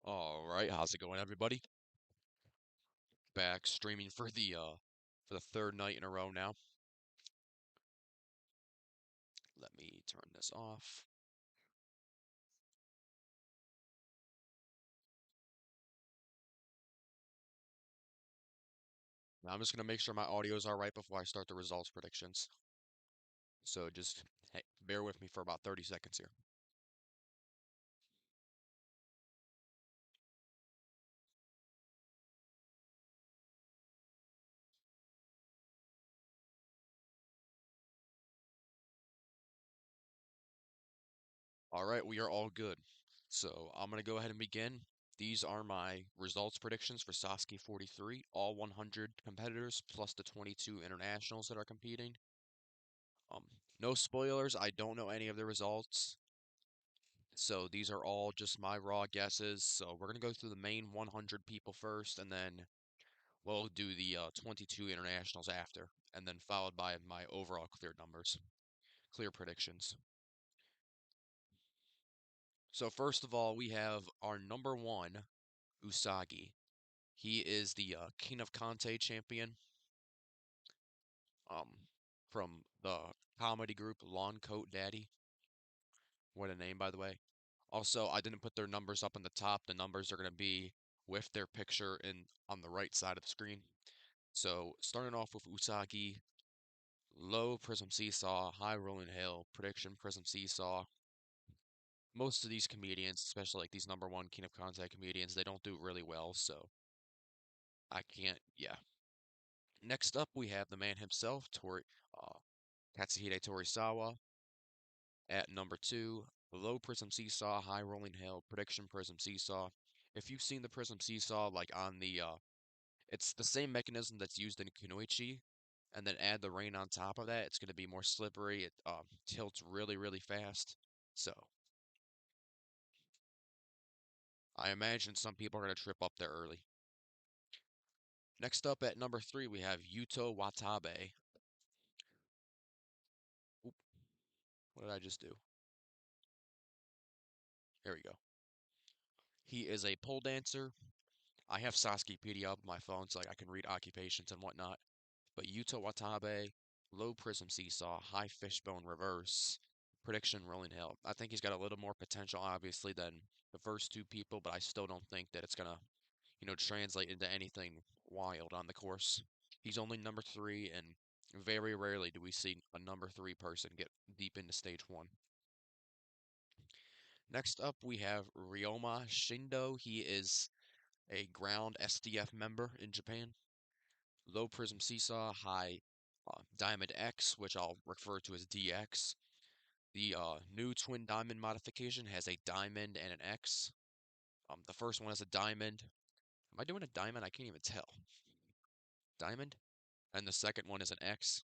All right, how's it going, everybody? Back streaming for the third night in a row now. Let me turn this off. Now I'm just gonna make sure my audio is all right before I start the results predictions. So just hey, bear with me for about 30 seconds here. All right, we are all good. So I'm gonna go ahead and begin. These are my results predictions for SASUKE 43, all 100 competitors plus the 22 internationals that are competing. Um, no spoilers, I don't know any of the results. So these are all just my raw guesses. So we're gonna go through the main 100 people first, and then we'll do the 22 internationals after, and then followed by my overall clear numbers, clear predictions. So first of all, we have our number one, Usagi. He is the King of Kante champion, um, from the comedy group Lawn Coat Daddy. What a name, by the way. Also, I didn't put their numbers up on the top. The numbers are going to be with their picture in on the right side of the screen. So, starting off with Usagi, low Prism Seesaw, high Rolling Hill, prediction Prism Seesaw. Most of these comedians, especially like these number one King of Contact comedians, they don't do really well, so I can't, yeah. Next up, we have the man himself, Katsuhide Torisawa, at number two. Low Prism Seesaw, high Rolling Hill, prediction Prism Seesaw. If you've seen the Prism Seesaw, like on it's the same mechanism that's used in Kunoichi, and then add the rain on top of that. It's going to be more slippery. It tilts really, really fast. So I imagine some people are going to trip up there early. Next up at number three, we have Yuto Watabe. Oop, what did I just do? Here we go. He is a pole dancer. I have Sasukepedia up on my phone so like, I can read occupations and whatnot. But Yuto Watabe, low prism seesaw, high fishbone reverse, prediction rolling hill. I think he's got a little more potential, obviously, than the first two people, but I still don't think that it's gonna, translate into anything wild on the course. He's only number three, and very rarely do we see a number three person get deep into stage one. Next up, we have Ryoma Shindo. He is a ground SDF member in Japan. Low Prism Seesaw, high Diamond X, which I'll refer to as DX. The new Twin Diamond modification has a diamond and an X. The first one is a diamond. Am I doing a diamond? I can't even tell. Diamond? And the second one is an X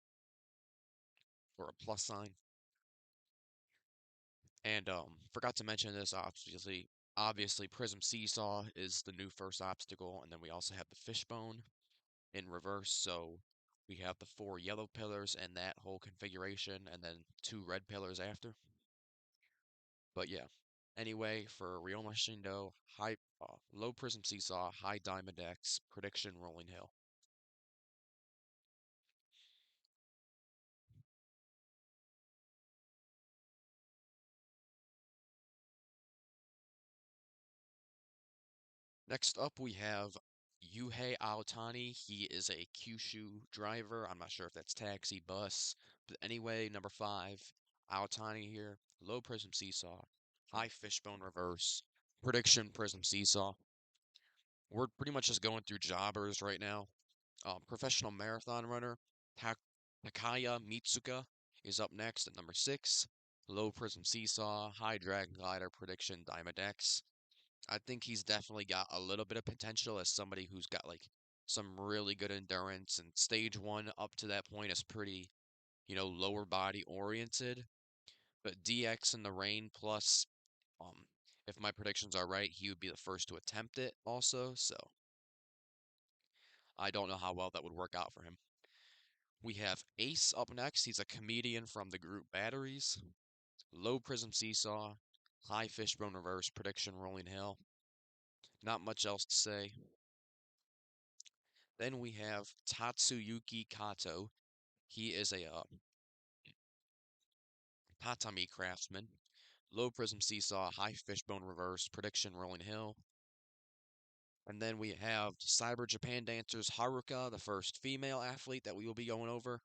or a plus sign. And forgot to mention this, obviously Prism Seesaw is the new first obstacle, and then we also have the Fishbone in reverse, so we have the four yellow pillars and that whole configuration, and then two red pillars after. But yeah, anyway, for Ryoma Shindo, low Prism Seesaw, high Diamond X, prediction Rolling Hill. Next up, we have Yuhei Aotani. He is a Kyushu driver. I'm not sure if that's taxi, bus. But anyway, number five, Aotani here. Low Prism Seesaw. High Fishbone Reverse. Prediction Prism Seesaw. We're pretty much just going through jobbers right now. Professional marathon runner Takaya Mitsuka is up next at number six. Low Prism Seesaw. High Dragon Glider. Prediction Diamond X. I think he's definitely got a little bit of potential as somebody who's got like some really good endurance, and stage one up to that point is pretty, lower body oriented. But DX in the rain plus, um, if my predictions are right, he would be the first to attempt it also, so I don't know how well that would work out for him. We have Ace up next. He's a comedian from the group Batteries. Low Prism Seesaw, High Fishbone Reverse, Prediction Rolling Hill. Not much else to say. Then we have Tatsuyuki Kato. He is a tatami craftsman. Low prism seesaw, high fishbone reverse, prediction rolling hill. And then we have Cyber Japan dancers Haruka, the first female athlete that we will be going over.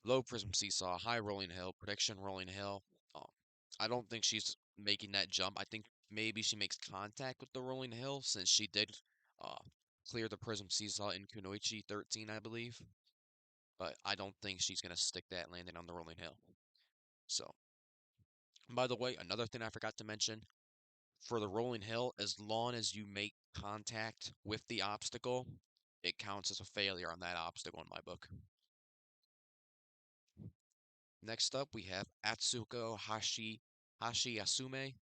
Low prism seesaw, high rolling hill, prediction rolling hill. Um, I don't think she's making that jump. I think maybe she makes contact with the rolling hill since she did uh, clear the prism seesaw in Kunoichi 13, I believe. But I don't think she's gonna stick that landing on the rolling hill. So, by the way, another thing I forgot to mention for the rolling hill, as long as you make contact with the obstacle, it counts as a failure on that obstacle in my book. Next up, we have Atsuko Hashi Yasume,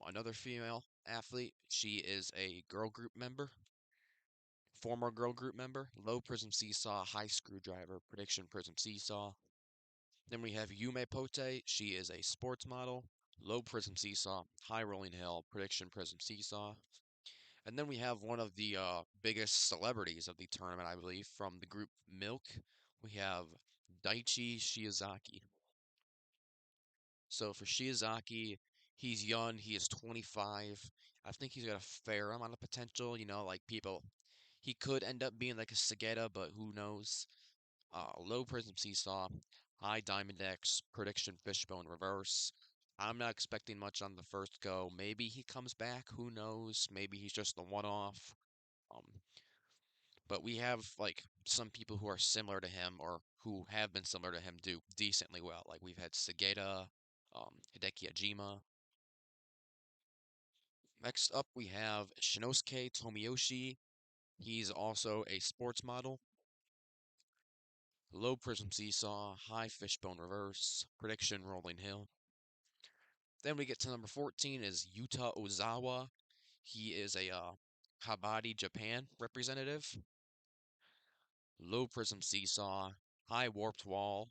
another female athlete. She is a girl group member, former girl group member. Low prism seesaw, high screwdriver, prediction prism seesaw. Then we have Yume Pote. She is a sports model. Low prism seesaw, high rolling hill, prediction prism seesaw. And then we have one of the biggest celebrities of the tournament, I believe, from the group Milk. We have Daichi Shiozaki. So for Shiozaki, he's young. He is 25. I think he's got a fair amount of potential. Like people, he could end up being like a Sageta, but who knows? Low Prism Seesaw, high Diamond X, prediction Fishbone Reverse. I'm not expecting much on the first go. Maybe he comes back. Who knows? Maybe he's just the one-off. Um, but we have like some people who are similar to him or who have been similar to him do decently well. Like we've had Sageta, Hideki Ajima. Next up, we have Shinosuke Tomiyoshi. He's also a sports model. Low prism seesaw, high fishbone reverse, prediction rolling hill. Then we get to number 14 is Yuta Ozawa. He is a Kabaddi Japan representative. Low prism seesaw, high warped wall,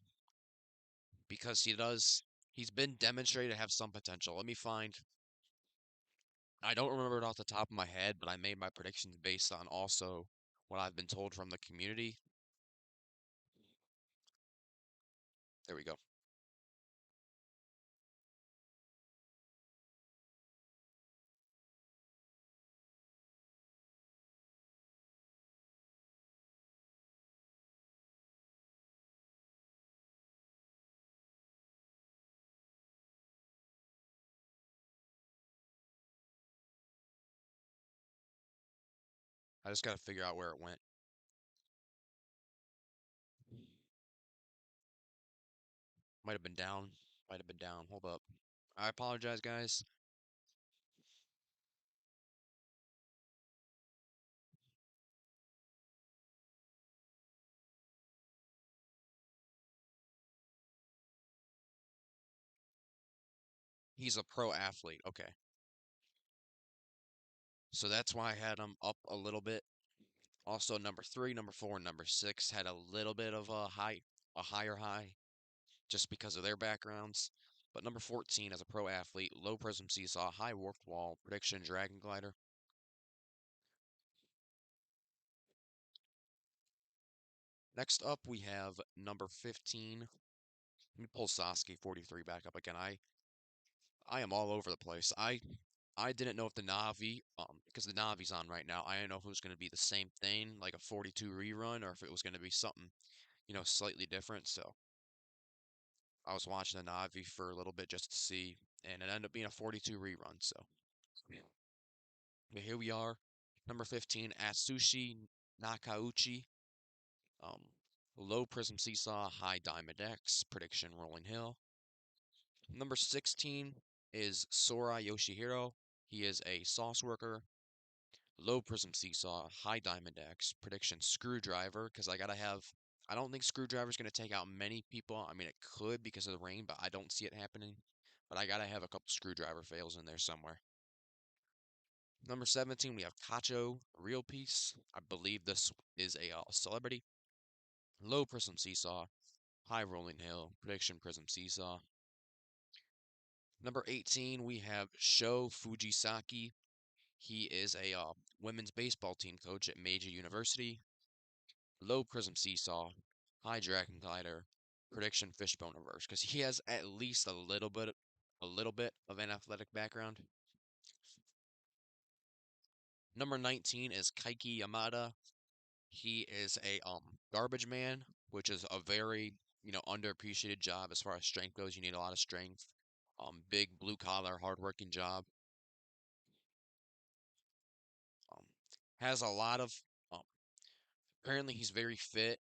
because he's been demonstrated to have some potential. Let me find, I don't remember it off the top of my head, but I made my predictions based on also what I've been told from the community. There we go. I just got to figure out where it went. Might have been down. Might have been down. Hold up. I apologize, guys. He's a pro athlete. Okay. So that's why I had him up a little bit. Also, number 3, number 4, and number 6 had a little bit of a higher high, just because of their backgrounds. But number 14 as a pro athlete, low prism seesaw, high warped wall, prediction dragon glider. Next up, we have number 15. Let me pull Sasuke 43 back up again. I am all over the place. I didn't know if the Navi, because the Navi's on right now, I didn't know if it was going to be the same thing, like a 42 rerun, or if it was going to be something, slightly different. So I was watching the Navi for a little bit just to see, and it ended up being a 42 rerun. So here we are, number 15, Atsushi Nakauchi. Um, Low Prism Seesaw, High Diamond X, Prediction Rolling Hill. Number 16 is Sora Yoshihiro. He is a sauce worker. Low Prism Seesaw, High Diamond X, Prediction Screwdriver, because I don't think Screwdriver's going to take out many people. I mean, it could because of the rain, but I don't see it happening. But I gotta have a couple Screwdriver fails in there somewhere. Number 17, we have Cacho, Real Piece. I believe this is a celebrity. Low Prism Seesaw, High Rolling Hill, Prediction Prism Seesaw. Number 18, we have Sho Fujisaki. He is a women's baseball team coach at Meiji University. Low prism seesaw, high dragon glider, prediction fishbone reverse, because he has at least a little bit of an athletic background. Number 19 is Kaiki Yamada. He is a garbage man, which is a very, underappreciated job as far as strength goes. You need a lot of strength. Big blue collar, hardworking job. Um, has a lot of um, apparently he's very fit.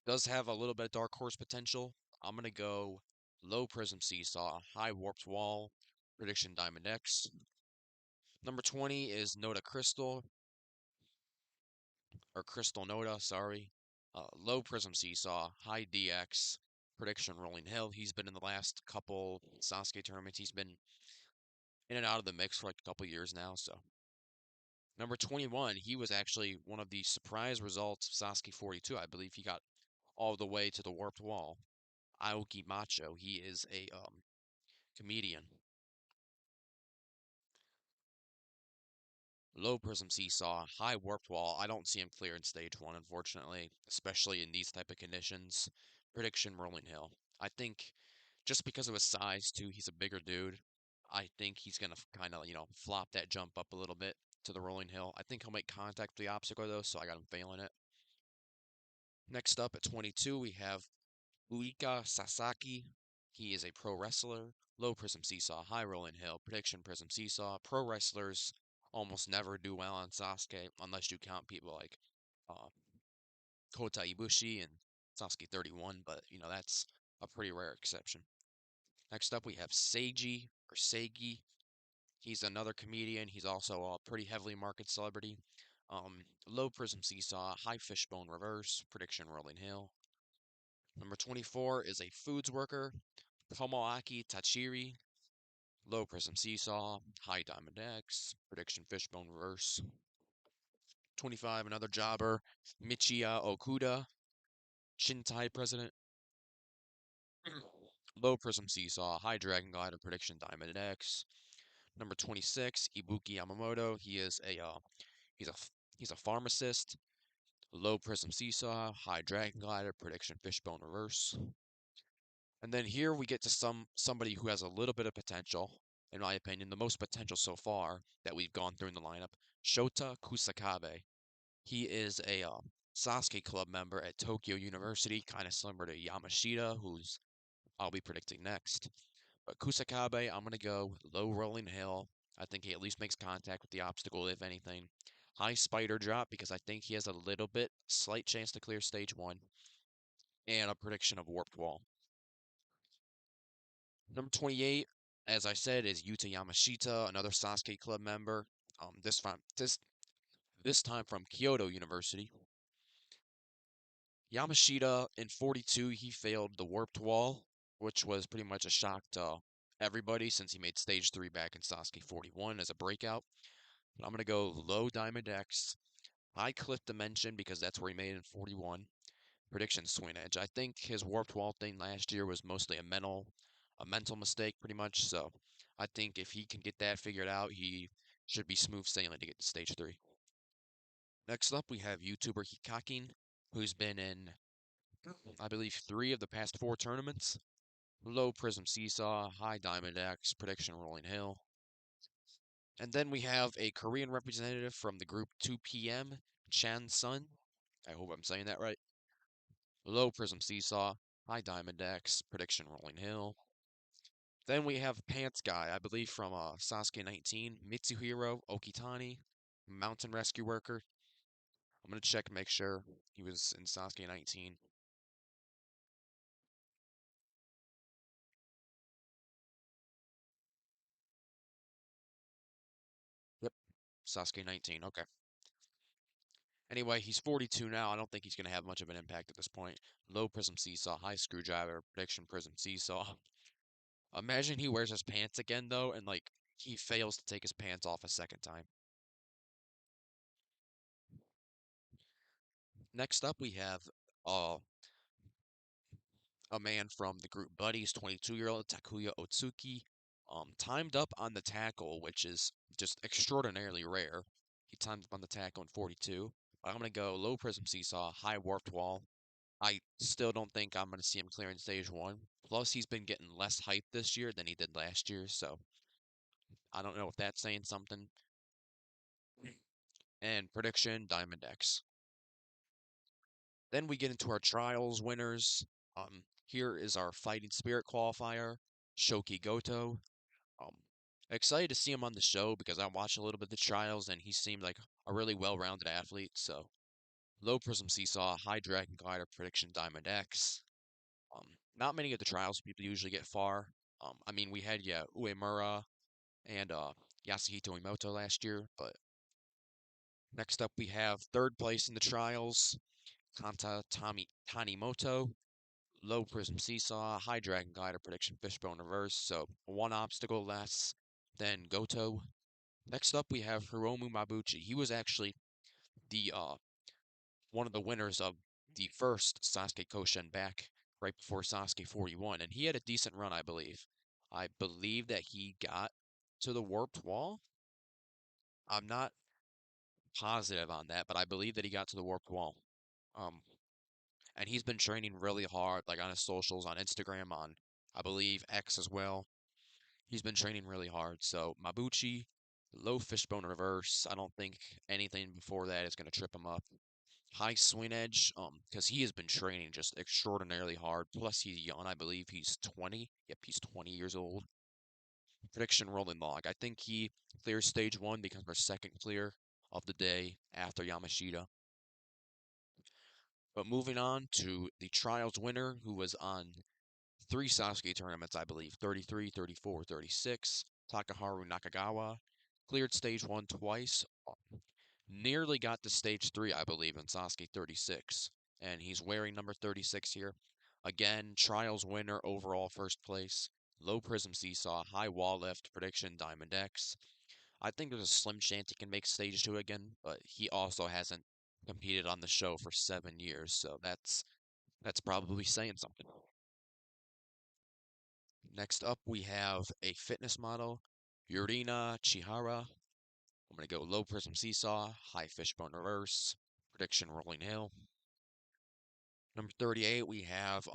Does have a little bit of dark horse potential. I'm gonna go low prism seesaw, high warped wall, prediction Diamond X. Number 20 is Noda Crystal, or Crystal Noda, sorry. Low prism seesaw, high DX, prediction Rolling Hill. He's been in the last couple Sasuke tournaments. He's been in and out of the mix for like a couple years now. So number 21, he was actually one of the surprise results of Sasuke 42. I believe he got all the way to the warped wall. Aoki Macho. He is a comedian. Low prism seesaw, high warped wall. I don't see him clear in stage one, unfortunately, especially in these type of conditions. Prediction Rolling Hill. I think just because of his size too, he's a bigger dude. I think he's gonna kind of, flop that jump up a little bit to the rolling hill. I think he'll make contact with the obstacle though, so I got him failing it. Next up at 22, we have Uika Sasaki. He is a pro wrestler. Low prism seesaw, high rolling hill, prediction prism seesaw. Pro wrestlers almost never do well on Sasuke unless you count people like uh, Kota Ibushi and Sasuke 31, but that's a pretty rare exception. Next up, we have Seiji or Seigi. He's another comedian. He's also a pretty heavily marketed celebrity. Low prism seesaw, high fishbone reverse, prediction rolling hill. Number 24 is a foods worker, Tomoaki Tachiri. Low prism seesaw, high diamond X, prediction fishbone reverse. 25, another jobber, Michiya Okuda, Shintai president. Low prism seesaw, high dragon glider, prediction diamond X. Number 26, Ibuki Yamamoto. He's a he's a pharmacist. Low prism seesaw, high dragon glider, prediction fishbone reverse. And then here we get to somebody who has a little bit of potential, in my opinion, the most potential so far that we've gone through in the lineup. Shota Kusakabe. He is a Sasuke Club member at Tokyo University, kind of similar to Yamashita, who's I'll be predicting next. But Kusakabe, I'm gonna go low rolling hill. I think he at least makes contact with the obstacle, if anything. High spider drop because I think he has a little bit slight chance to clear stage one. And a prediction of warped wall. Number 28, as I said, is Yuta Yamashita, another Sasuke Club member. This time from Kyoto University. Yamashita in 42, he failed the warped wall, which was pretty much a shock to everybody since he made stage 3 back in Sasuke 41 as a breakout. But I'm going to go low Diamond X, high cliff dimension because that's where he made it in 41. Prediction Swing Edge. I think his warped wall thing last year was mostly a mental mistake pretty much. So I think if he can get that figured out, he should be smooth sailing to get to stage 3. Next up, we have YouTuber Hikakin, who's been in I believe 3 of the past 4 tournaments. Low Prism Seesaw, High Diamond X, Prediction Rolling Hill. And then we have a Korean representative from the group 2PM, Chan Sun. I hope I'm saying that right. Low Prism Seesaw, High Diamond X, Prediction Rolling Hill. Then we have Pants Guy, I believe from Sasuke 19, Mitsuhiro Okitani, Mountain Rescue Worker. I'm going to check and make sure he was in Sasuke 19. Yep, Sasuke 19. Okay. Anyway, he's 42 now. I don't think he's going to have much of an impact at this point. Low Prism Seesaw, High Screwdriver, Prediction Prism Seesaw. Imagine he wears his pants again, though, and, he fails to take his pants off a second time. Next up, we have uh, a man from the group Buddies, 22-year-old Takuya Otsuki. Timed up on the tackle, which is just extraordinarily rare. He timed up on the tackle in 42. I'm going to go low prism seesaw, high warped wall. I still don't think I'm going to see him clearing stage one. Plus, he's been getting less height this year than he did last year, so I don't know if that's saying something. And prediction, Diamond X. Then we get into our trials winners. Here is our Fighting Spirit qualifier, Shoki Goto. Um, Excited to see him on the show because I watched a little bit of the trials and he seemed like a really well-rounded athlete. So low prism seesaw, high dragon glider prediction Diamond X. Not many of the trials people usually get far. I mean we had Uemura and Yasuhito Emoto last year, but next up we have third place in the trials, Kanta Tanimoto. Low prism seesaw, high dragon glider prediction fishbone reverse, so one obstacle less than Goto. Next up, we have Hiromu Mabuchi. He was actually the one of the winners of the first Sasuke Koshin back right before Sasuke 41, and he had a decent run, I believe. I believe that he got to the warped wall. I'm not positive on that, but I believe that he got to the warped wall. Um, and he's been training really hard, like on his socials, on Instagram, on I believe X as well. He's been training really hard. So Mabuchi, low fishbone reverse. I don't think anything before that is going to trip him up. High swing edge, because he has been training just extraordinarily hard. Plus he's young. I believe he's 20. Yep, he's 20 years old. Prediction rolling log. I think he clears stage one, becomes our second clear of the day after Yamashita. But moving on to the trials winner, who was on three Sasuke tournaments, I believe 33, 34, 36. Takaharu Nakagawa cleared stage one twice, nearly got to stage three, I believe, in Sasuke 36. And he's wearing number 36 here. Again, trials winner, overall first place. Low prism seesaw, high wall lift, prediction Diamond X. I think there's a slim chance he can make stage two again, but he also hasn't competed on the show for 7 years, so that's probably saying something. Next up, we have a fitness model, Yurina Chihara. I'm going to go low prism seesaw, high fishbone reverse, prediction rolling hill. Number 38, we have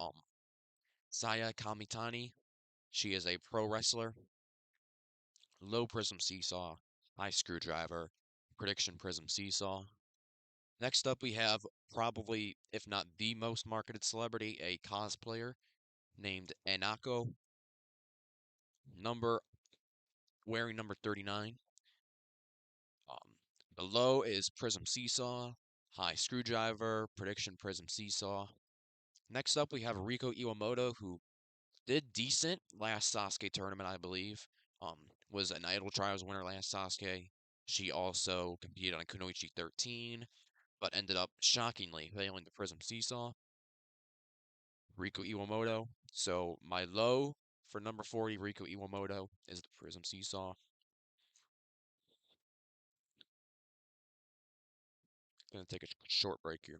Saya Kamitani. She is a pro wrestler. Low prism seesaw, high screwdriver, prediction prism seesaw. Next up, we have probably, if not the most marketed celebrity, a cosplayer named Anako. Number wearing number 39. Um, the low is Prism Seesaw, High Screwdriver, Prediction Prism Seesaw. Next up, we have Riko Iwamoto, who did decent last Sasuke tournament, I believe. Was an Idol Trials winner last Sasuke. She also competed on Kunoichi 13, but ended up shockingly failing the Prism Seesaw. Riko Iwamoto. So my low for number 40, Riko Iwamoto, is the Prism Seesaw. Gonna take a short break here.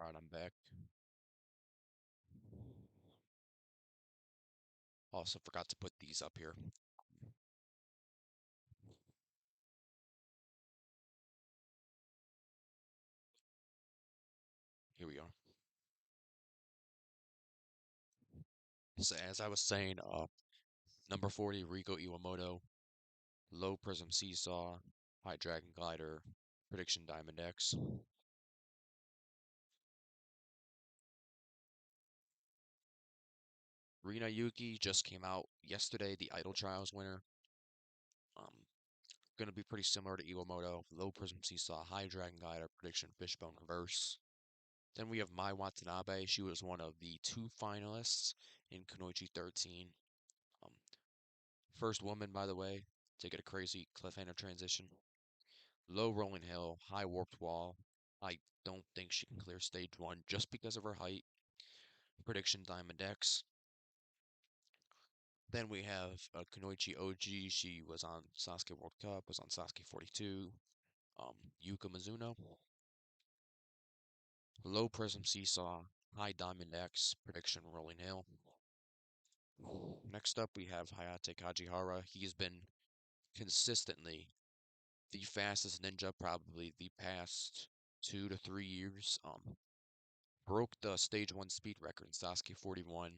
Alright, I'm back. Also forgot to put these up here. Here we are. So as I was saying, number 40, Rico Iwamoto, low prism seesaw, high dragon glider, prediction Diamond X. Rina Yuki just came out yesterday, the Idol Trials winner. Um, gonna be pretty similar to Iwamoto, low prism seesaw, high dragon glider, prediction fishbone reverse. Then we have Mai Watanabe. She was one of the two finalists in Kunoichi 13. Um, First woman, by the way, to get a crazy cliffhanger transition. Low rolling hill, high warped wall. I don't think she can clear stage one just because of her height. Prediction Diamond X. Then we have Kunoichi OG. She was on Sasuke World Cup, was on Sasuke 42. Yuka Mizuno. Low Prism Seesaw, High Diamond X. Prediction Rolling Hill. Next up, we have Hayate Kajihara. He's been consistently the fastest ninja probably the past 2 to 3 years. Broke the stage one speed record in Sasuke 41.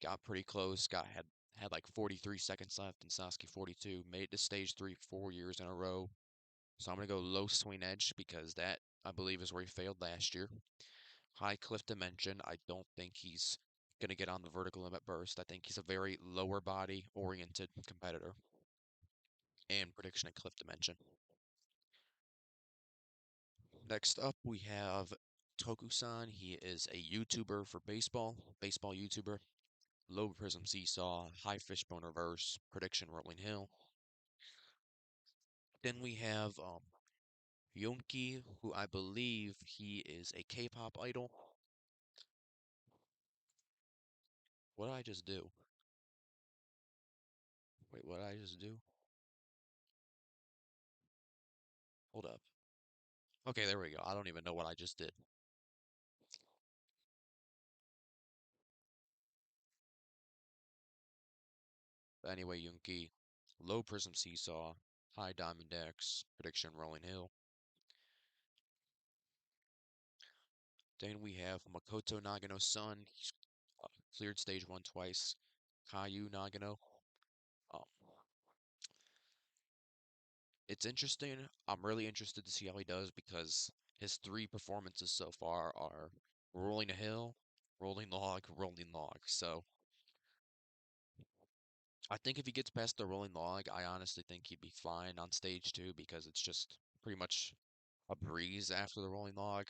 Got pretty close. Had like 43 seconds left in Sasuke 42. Made it to stage three 4 years in a row. So I'm gonna go low swing edge because that I believe is where he failed last year. High cliff dimension. I don't think he's gonna get on the vertical limit burst. I think he's a very lower body oriented competitor. And prediction at cliff dimension. Next up, we have Tokusan. He is a YouTuber for baseball YouTuber. Low prism seesaw, high fishbone reverse, prediction rolling hill. Then we have Yonki, who I believe he is a K-pop idol. What did I just do? Wait, what did I just do? Hold up. Okay, there we go. I don't even know what I just did. But anyway, Yonki, low prism seesaw, high diamond X, prediction rolling hill. Then we have Makoto Nagano's son. He's cleared stage one twice. Caillou Nagano. Um, it's interesting. I'm really interested to see how he does because his three performances so far are rolling a hill, rolling log, rolling log. So I think if he gets past the rolling log, I honestly think he'd be fine on stage two because it's just pretty much a breeze after the rolling log.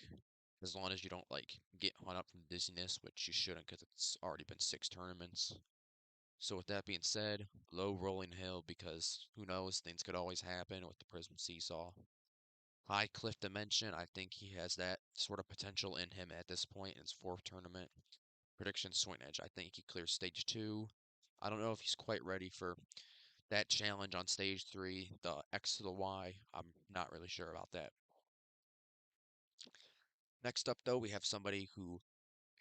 As long as you don't like get hung up from dizziness, which you shouldn't because it's already been 6 tournaments. So with that being said, low rolling hill because who knows, things could always happen with the Prism Seesaw. High cliff dimension, I think he has that sort of potential in him at this point in his fourth tournament. Prediction swing edge, I think he clears stage two. I don't know if he's quite ready for that challenge on stage three, the X to the Y. I'm not really sure about that. Next up, though, we have somebody who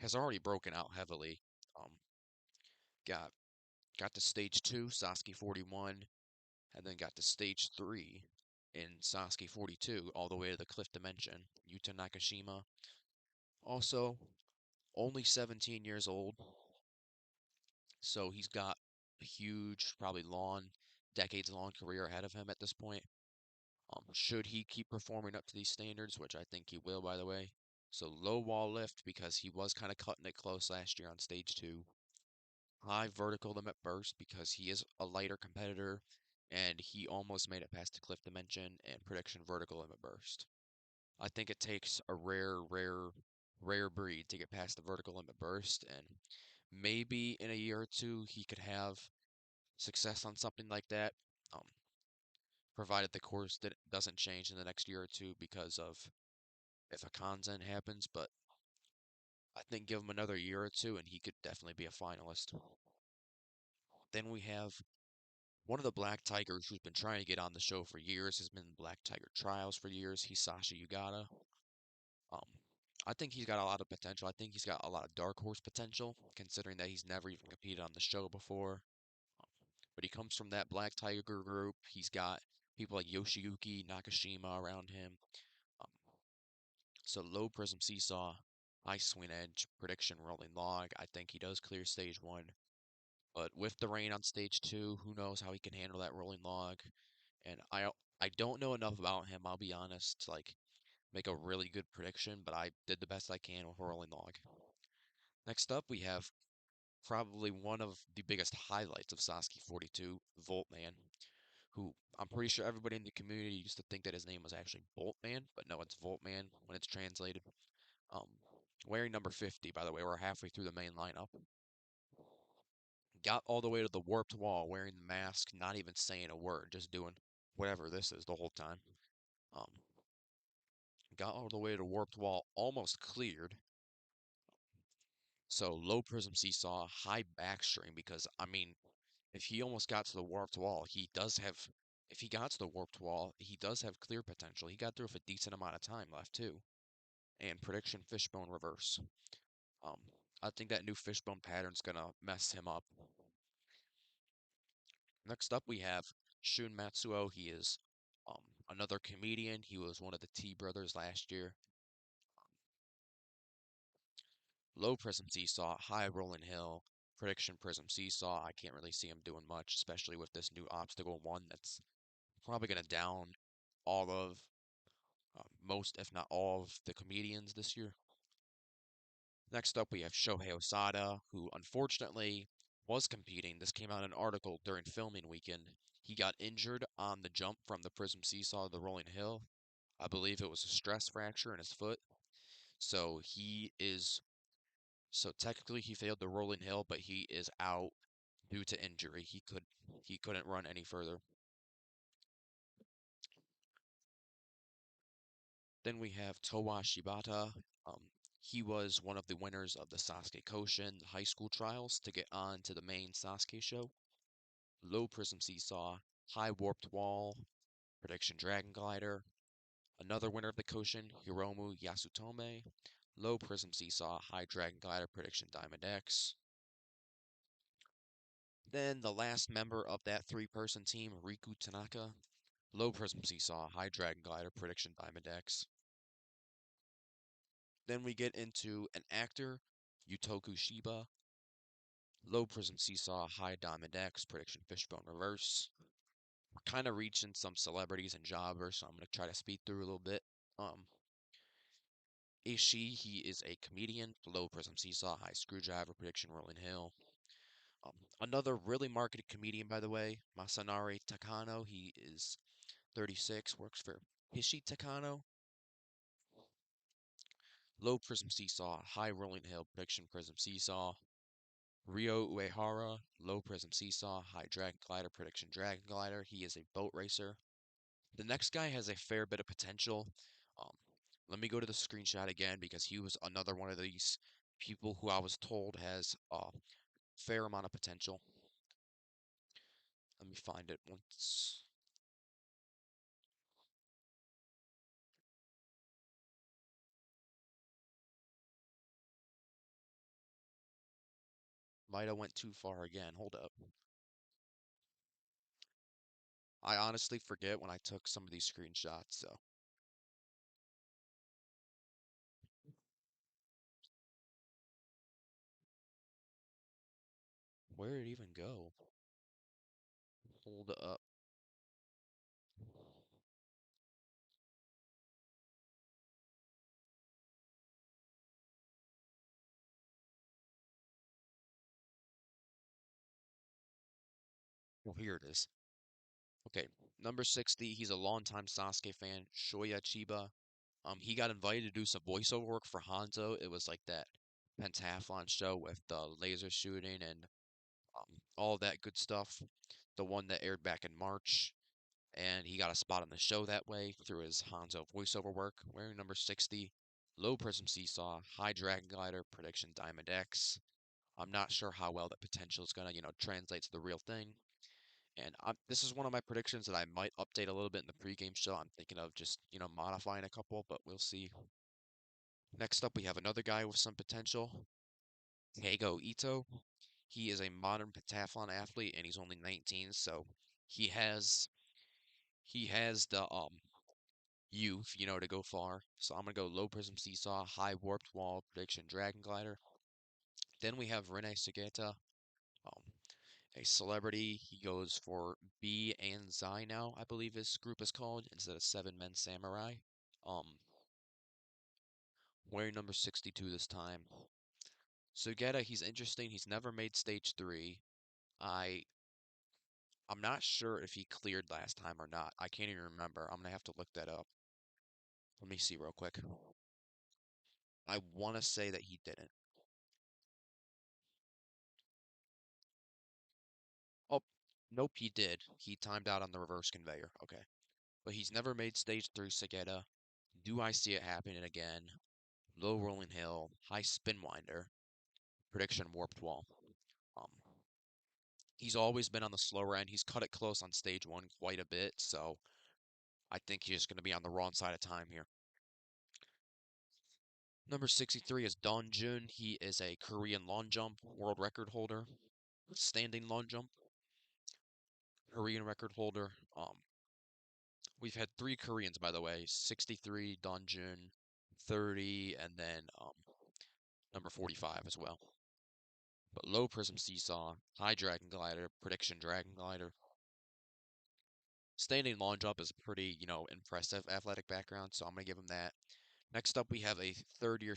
has already broken out heavily. Um, got got to stage two, Sasuke 41, and then got to stage three in Sasuke 42, all the way to the Cliff Dimension. Yuta Nakashima, also only 17 years old, so he's got a huge, probably long, decades-long career ahead of him at this point. Should he keep performing up to these standards, which I think he will, by the way. So low wall lift because he was kind of cutting it close last year on stage two. High vertical limit burst because he is a lighter competitor and he almost made it past the cliff dimension and prediction vertical limit burst. I think it takes a rare breed to get past the vertical limit burst, and maybe in a year or two he could have success on something like that, um, provided the course doesn't change in the next year or two because of if a Kanzen happens. But I think give him another year or two and he could definitely be a finalist. Then we have one of the Black Tigers who's been trying to get on the show for years, has been in Black Tiger trials for years, Hisashi Yugata. Um, I think he's got a lot of potential. I think he's got a lot of dark horse potential, considering that he's never even competed on the show before. But he comes from that Black Tiger group. He's got people like Yoshiyuki Nakashima around him. Um, so low prism seesaw, high swing edge, prediction rolling log. I think he does clear stage one. But with the rain on stage two, who knows how he can handle that rolling log? And I don't know enough about him, I'll be honest, to like make a really good prediction, but I did the best I can with rolling log. Next up, we have probably one of the biggest highlights of Sasuke 42, Voltman, who I'm pretty sure everybody in the community used to think that his name was actually Boltman, but no, it's Voltman when it's translated. Um, Wearing number 50, by the way, we're halfway through the main lineup. Got all the way to the warped wall wearing the mask, not even saying a word, just doing whatever this is the whole time. Um, got all the way to warped wall, almost cleared. So low prism seesaw, high backstring, because I mean, if he almost got to the warped wall, he does have. If he got to the warped wall, he does have clear potential. He got through with a decent amount of time left too. And prediction fishbone reverse. Um, I think that new fishbone pattern's gonna mess him up. Next up, we have Shun Matsuo. He is another comedian. He was one of the T brothers last year. Low prism seesaw, high rolling hill, prediction prism seesaw. I can't really see him doing much, especially with this new obstacle one that's probably gonna down all of most, if not all, of the comedians this year. Next up, we have Shohei Osada, who unfortunately was competing. This came out in an article during filming weekend. He got injured on the jump from the Prism Seesaw to the rolling hill. I believe it was a stress fracture in his foot. So he is, so technically he failed the rolling hill, but he is out due to injury. He couldn't run any further. Then we have Towa Shibata. He was one of the winners of the Sasuke Koshin high school trials to get on to the main Sasuke show. Low Prism Seesaw, High Warped Wall, Prediction Dragon Glider. Another winner of the Koshin, Hiromu Yasutome. Low Prism Seesaw, High Dragon Glider, Prediction Diamond X. Then the last member of that three-person team, Riku Tanaka. Low Prism Seesaw, High Dragon Glider, Prediction Diamond X. Then we get into an actor, Yutoku Shiba. Low Prism Seesaw, High Diamond X, Prediction Fishbone Reverse. We're kind of reaching some celebrities and jobbers, so I'm going to try to speed through a little bit. Um, Ishii, he is a comedian. Low Prism Seesaw, High Screwdriver, Prediction Rolling Hill. Another really marketed comedian, by the way, Masanari Takano. He is 36, works for Hishi Takano. Low Prism Seesaw, High Rolling Hill, Prediction Prism Seesaw. Ryo Uehara, Low Prism Seesaw, High Dragon Glider, Prediction Dragon Glider. He is a boat racer. The next guy has a fair bit of potential. Um, Let me go to the screenshot again because he was another one of these people who I was told has a fair amount of potential. Let me find it once. Might have went too far again. Hold up. I honestly forget when I took some of these screenshots, so where did it even go? Hold up. Well, here it is. Okay, number 60, he's a longtime Sasuke fan, Shoya Chiba. He got invited to do some voiceover work for Hanzo. It was like that pentathlon show with the laser shooting and all that good stuff. The one that aired back in March, and he got a spot on the show that way through his Hanzo voiceover work. Wearing number 60, low prism seesaw, high dragon glider, prediction Diamond X. I'm not sure how well that potential is gonna, translate to the real thing. And this is one of my predictions that I might update a little bit in the pregame show. I'm thinking of just, modifying a couple, but we'll see. Next up, we have another guy with some potential, Keigo Ito. He is a modern pentathlon athlete, and he's only 19, so he has he has the youth, to go far. So I'm gonna go low prism seesaw, high warped wall, prediction dragon glider. Then we have Rene Sugeta, um, a celebrity. He goes for B and Zai now, I believe his group is called, instead of Seven Men Samurai. Um, wearing number 62 this time. Sugeta, he's interesting. He's never made stage three. I I'm not sure if he cleared last time or not. I can't even remember. I'm gonna have to look that up. Let me see real quick. I want to say that he didn't. Oh, nope, he did. He timed out on the reverse conveyor. Okay. But he's never made stage three Sagetta. Do I see it happening again? Low rolling hill, high spin winder, prediction warped wall. Um, he's always been on the slower end. He's cut it close on stage one quite a bit, so I think he's just going to be on the wrong side of time here. Number 63 is Don Jun. He is a Korean long jump world record holder, standing long jump Korean record holder. We've had three Koreans, by the way, 63, Don Jun, 30, and then number 45 as well. But low prism seesaw, high dragon glider, prediction dragon glider. Standing long jump is a pretty, impressive athletic background, so I'm gonna give him that. Next up, we have a third year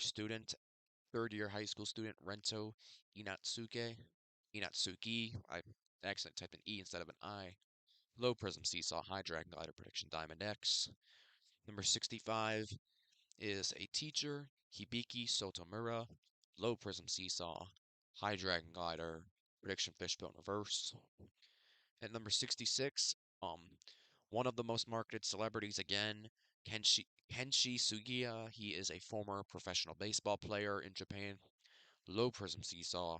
high school student, Rento Inatsuke. Inatsuki. I accidentally typed an E instead of an I. Low prism seesaw, high dragon glider, prediction diamond X. Number 65 is a teacher, Hibiki Sotomura. Low prism seesaw, high dragon glider, prediction fishbone reverse. At number 66, one of the most marketed celebrities again, Kenshi Sugiya. He is a former professional baseball player in Japan. Low prism seesaw,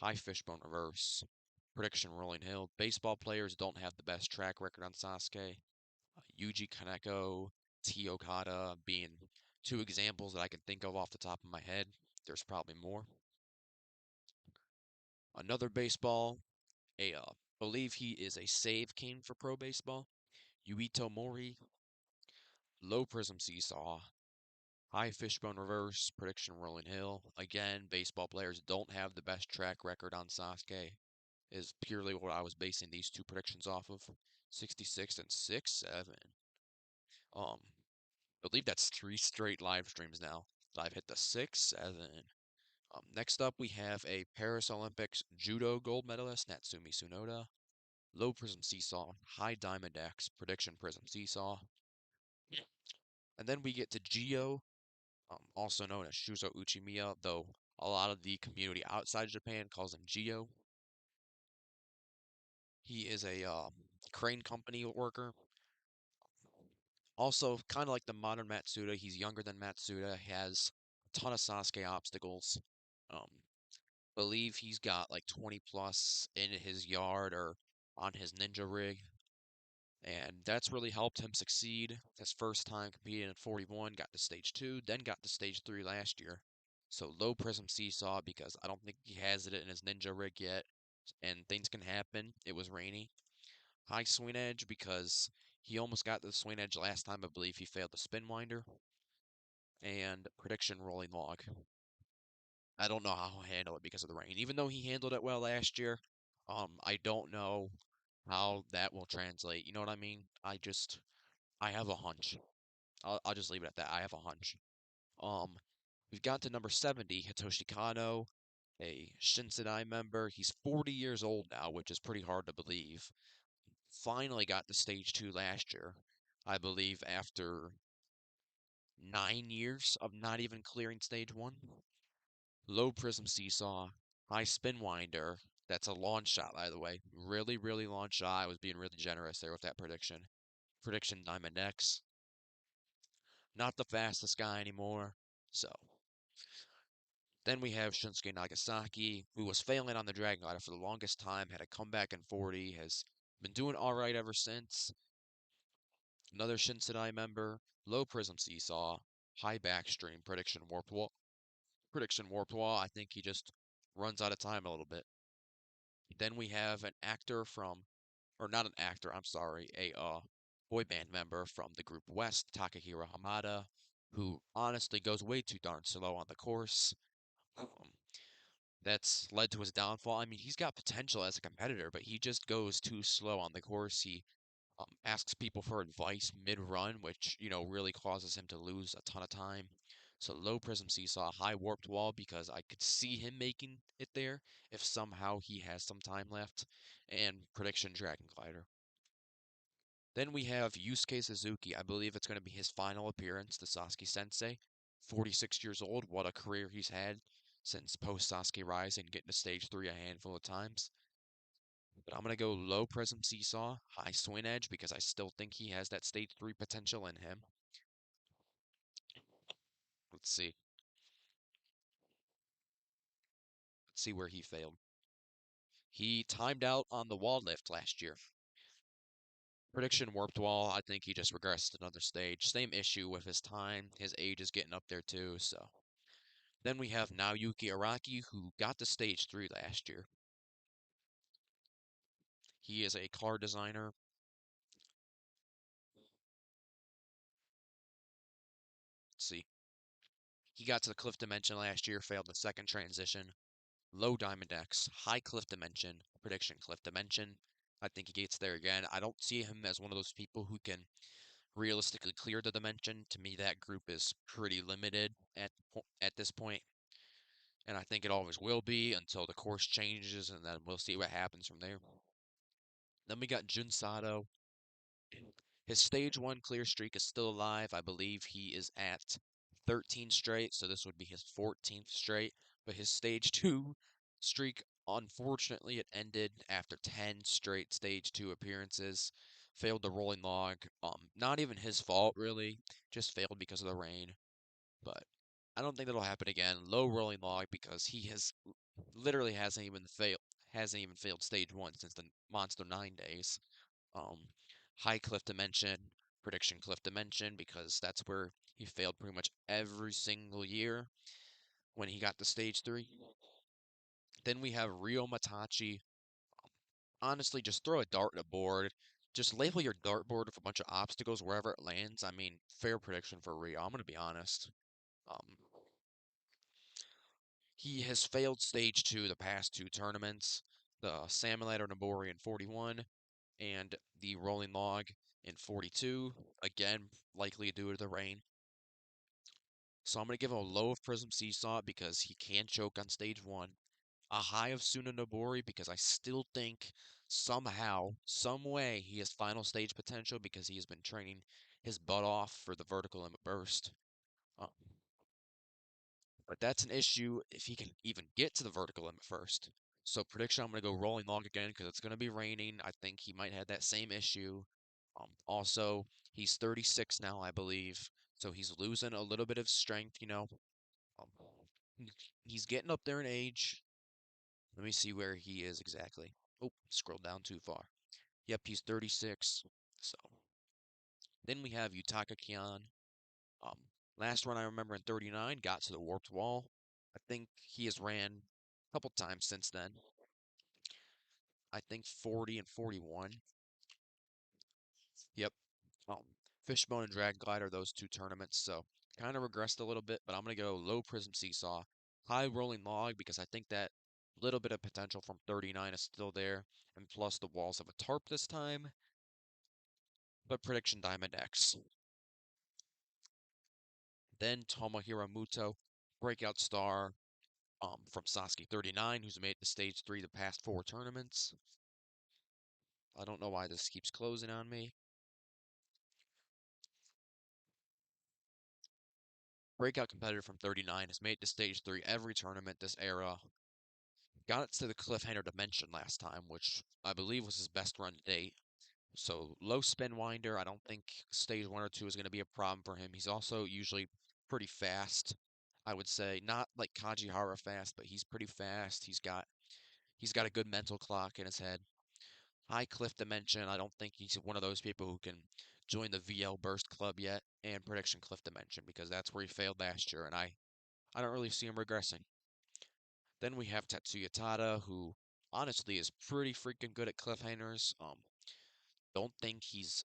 high fishbone reverse, prediction rolling hill. Baseball players don't have the best track record on Sasuke. Yuji Kaneko, T. Okada being two examples that I can think of off the top of my head. There's probably more. Another baseball, a believe he is a save king for pro baseball. Yuito Mori, low prism seesaw, high fishbone reverse, prediction rolling hill. Again, baseball players don't have the best track record on Sasuke, is purely what I was basing these two predictions off of. 66 and 6, 7. Um, I believe that's three straight live streams now that I've hit the 6, 7. Next up, we have a Paris Olympics judo gold medalist, Natsumi Tsunoda. Low prism seesaw, high diamond X, prediction prism seesaw. And then we get to Gio, also known as Shuzo Uchimiya, though a lot of the community outside Japan calls him Gio. He is a crane company worker. Also, kind of like the modern Matsuda, he's younger than Matsuda, has a ton of Sasuke obstacles. Um, believe he's got like 20 plus in his yard or on his ninja rig, and that's really helped him succeed. His first time competing in 41, got to stage 2, then got to stage 3 last year. So low prism seesaw because I don't think he has it in his ninja rig yet, and things can happen. It was rainy. High swing edge because he almost got the swing edge last time. I believe he failed the spin winder. And prediction rolling log. I don't know how he'll handle it because of the rain. Even though he handled it well last year, I don't know how that will translate. You know what I mean? I have a hunch. I'll just leave it at that. I have a hunch. Um, we've got to number 70, Hitoshi Kano, a Shinsekai member. He's 40 years old now, which is pretty hard to believe. Finally got to stage 2 last year, I believe, after 9 years of not even clearing stage 1. Low prism seesaw, high spin winder. That's a launch shot, by the way. Really, really launch shot. I was being really generous there with that prediction. Prediction Diamond X. Not the fastest guy anymore. So then we have Shunsuke Nagasaki, who was failing on the Dragon Glider for the longest time, had a comeback in 40, has been doing all right ever since. Another Shinsenai member, low prism seesaw, High backstream, prediction warped wall. I think he just runs out of time a little bit. Then we have an actor from, or not an actor, I'm sorry, a boy band member from the group West, Takahiro Hamada, who honestly goes way too darn slow on the course. Um, that's led to his downfall. I mean, he's got potential as a competitor, but he just goes too slow on the course. He asks people for advice mid-run, which, really causes him to lose a ton of time. So low prism seesaw, high warped wall, because I could see him making it there if somehow he has some time left. And prediction dragon glider. Then we have Yusuke Suzuki. I believe it's going to be his final appearance, the Sasuke Sensei. 46 years old. What a career he's had since post Sasuke Rising, getting to stage 3 a handful of times. But I'm going to go low prism seesaw, high swing edge, because I still think he has that stage 3 potential in him. Let's see. Let's see where he failed. He timed out on the wall lift last year. Prediction warped wall. I think he just regressed another stage. Same issue with his time. His age is getting up there too, so. Then we have Naoyuki Araki, who got to stage 3 last year. He is a car designer. Let's see. He got to the cliff dimension last year, failed the second transition. Low diamond X, high cliff dimension, prediction cliff dimension. I think he gets there again. I don't see him as one of those people who can realistically clear the dimension. To me, that group is pretty limited at this point, and I think it always will be until the course changes, and then we'll see what happens from there. Then we got Jun Sato. His stage 1 clear streak is still alive. I believe he is at 13 straight, so this would be his 14th straight. But his stage 2 streak, unfortunately, it ended after 10 straight stage 2 appearances. Failed the rolling log. Not even his fault, really. Just failed because of the rain. But I don't think that'll happen again. Low rolling log because he has literally hasn't even failed stage 1 since the Monster 9 days. um, High cliff dimension, prediction cliff dimension, because that's where he failed pretty much every single year when he got to stage 3. Then we have Ryo Matachi. Honestly, just throw a dart at a board. Just label your dartboard with a bunch of obstacles wherever it lands. I mean, fair prediction for Ryo. I'm going to be honest. Um, he has failed stage 2 the past 2 tournaments. The Salmon Ladder Nabori in 41 and the Rolling Log in 42. Again, likely due to the rain. So I'm going to give him a low of Prism Seesaw because he can choke on stage 1. A high of Suna Nobori because I still think somehow, some way, he has final stage potential because he has been training his butt off for the vertical limit burst. Uh, but that's an issue if he can even get to the vertical limit first. So prediction, I'm going to go Rolling Log again because it's going to be raining. I think he might have that same issue. Also, he's 36 now, I believe, so he's losing a little bit of strength. Um, he's getting up there in age. Let me see where he is exactly. Oh, scroll down too far. Yep, he's 36. So then we have Yutaka Kian. Um, Last run I remember in 39 got to the warped wall. I think he has ran a couple times since then. I think 40 and 41. Yep. Um, Fishbone and Drag Glider, those 2 tournaments. So kind of regressed a little bit, but I'm gonna go low Prism Seesaw, high Rolling Log because I think that little bit of potential from 39 is still there, and plus the walls of a tarp this time. But prediction Diamond X. Then Tomohiro Muto, breakout star from Sasuke 39, who's made the stage 3 the past 4 tournaments. I don't know why this keeps closing on me. Breakout competitor from 39 has made the stage 3 every tournament this era. Got it to the cliffhanger dimension last time, which I believe was his best run to date. So low spin winder, I don't think stage 1 or 2 is going to be a problem for him. He's also usually pretty fast. I would say not like Kajihara fast, but he's pretty fast. He's got a good mental clock in his head. High cliff dimension, I don't think he's one of those people who can join the VL Burst Club yet, and Prediction Cliff Dimension because that's where he failed last year, and I don't really see him regressing. Then we have Tetsuya Tada, who honestly is pretty freaking good at cliffhangers. Don't think he's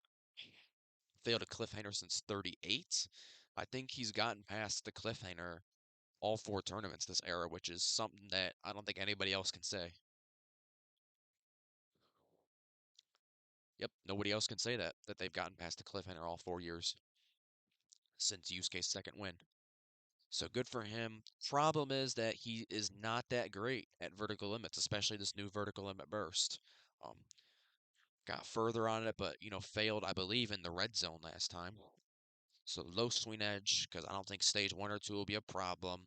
failed a cliffhanger since 38. I think he's gotten past the cliffhanger all four tournaments this era, which is something that I don't think anybody else can say. Yep, nobody else can say that they've gotten past the cliffhanger all 4 years since Yusuke's second win. So good for him. Problem is that he is not that great at vertical limits, especially this new vertical limit burst. Um, got further on it, but failed, I believe, in the red zone last time. So low swing edge, because I don't think stage one or two will be a problem.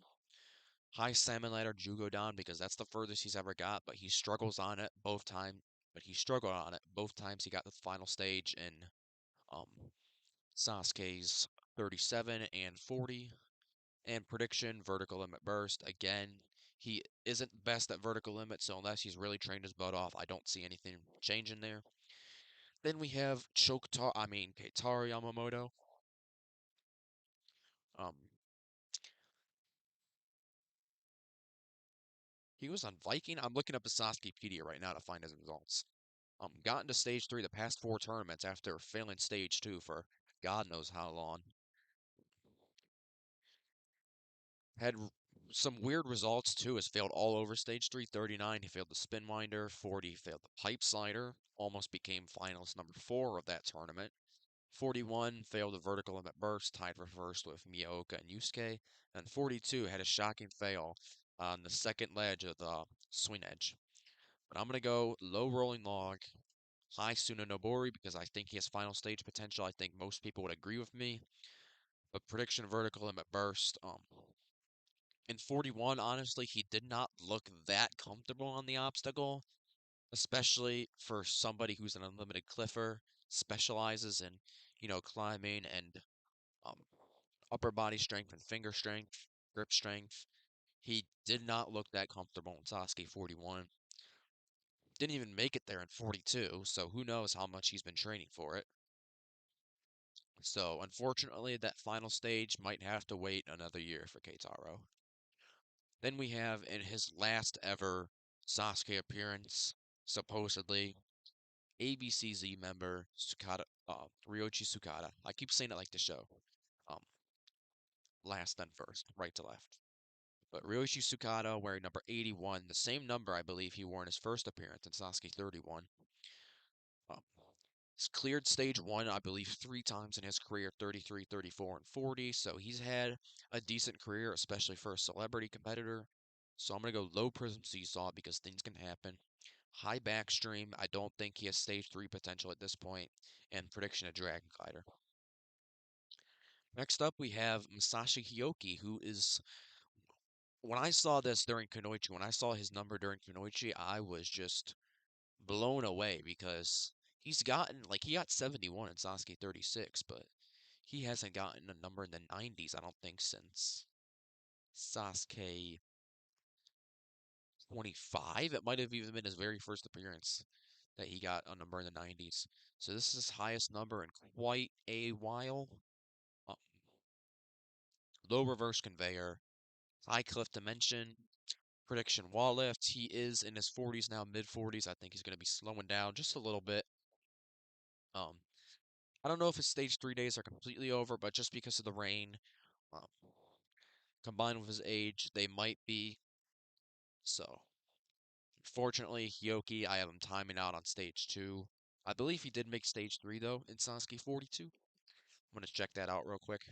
High salmon ladder Jugodon, because that's the furthest he's ever got, but he struggles on it both times. But he struggled on it both times he got the final stage in um, Sasuke's 37 and 40. And prediction, vertical limit burst. Again, he isn't best at vertical limit, so unless he's really trained his butt off, I don't see anything changing there. Then we have Keitaro Yamamoto. Um, he was on Viking. I'm looking up his Sasukepedia right now to find his results. Gotten to stage three the past four tournaments after failing stage two for God knows how long. Had some weird results too. Has failed all over stage three. 39, he failed the spin winder. 40, he failed the pipe slider. Almost became finalist number 4 of that tournament. 41 failed the vertical limit burst, tied for first with Miyaoka and Yusuke. And 42 had a shocking fail on the second ledge of the swing edge. But I'm gonna go low rolling log, high Sunanobori because I think he has final stage potential. I think most people would agree with me. But prediction vertical limit burst. In 41, honestly, he did not look that comfortable on the obstacle, especially for somebody who's an unlimited cliffer, specializes in, climbing and um, upper body strength and finger strength, grip strength. He did not look that comfortable in Sasuke 41. Didn't even make it there in 42, so who knows how much he's been training for it. So, unfortunately, that final stage might have to wait another year for Keitaro. Then we have in his last ever Sasuke appearance, supposedly ABCZ member Sukata, Ryoichi Sukata. I keep saying it like the show. Um, last then first, right to left. But Ryoichi Sukata wearing number 81, the same number I believe he wore in his first appearance in Sasuke 31. Um, he's cleared stage one, I believe, 3 times in his career 33, 34, and 40. So he's had a decent career, especially for a celebrity competitor. So I'm going to go low Prism Seesaw because things can happen. High Backstream, I don't think he has stage 3 potential at this point. And prediction of Dragon Glider. Next up, we have Masashi Hioki, who is. When I saw this during Kunoichi, when I saw his number during Kunoichi, I was just blown away because he got 71 in Sasuke 36, but he hasn't gotten a number in the 90s, I don't think, since Sasuke 25. It might have even been his very first appearance that he got a number in the 90s. So this is his highest number in quite a while. Um, low reverse conveyor, high cliff dimension, prediction wall lift. He is in his 40s now, mid 40s. I think he's going to be slowing down just a little bit. Um, I don't know if his stage 3 days are completely over, but just because of the rain, um, combined with his age, they might be. So, fortunately, Hyoki, I have him timing out on stage 2. I believe he did make stage 3, though, in Sasuke 42. I'm going to check that out real quick.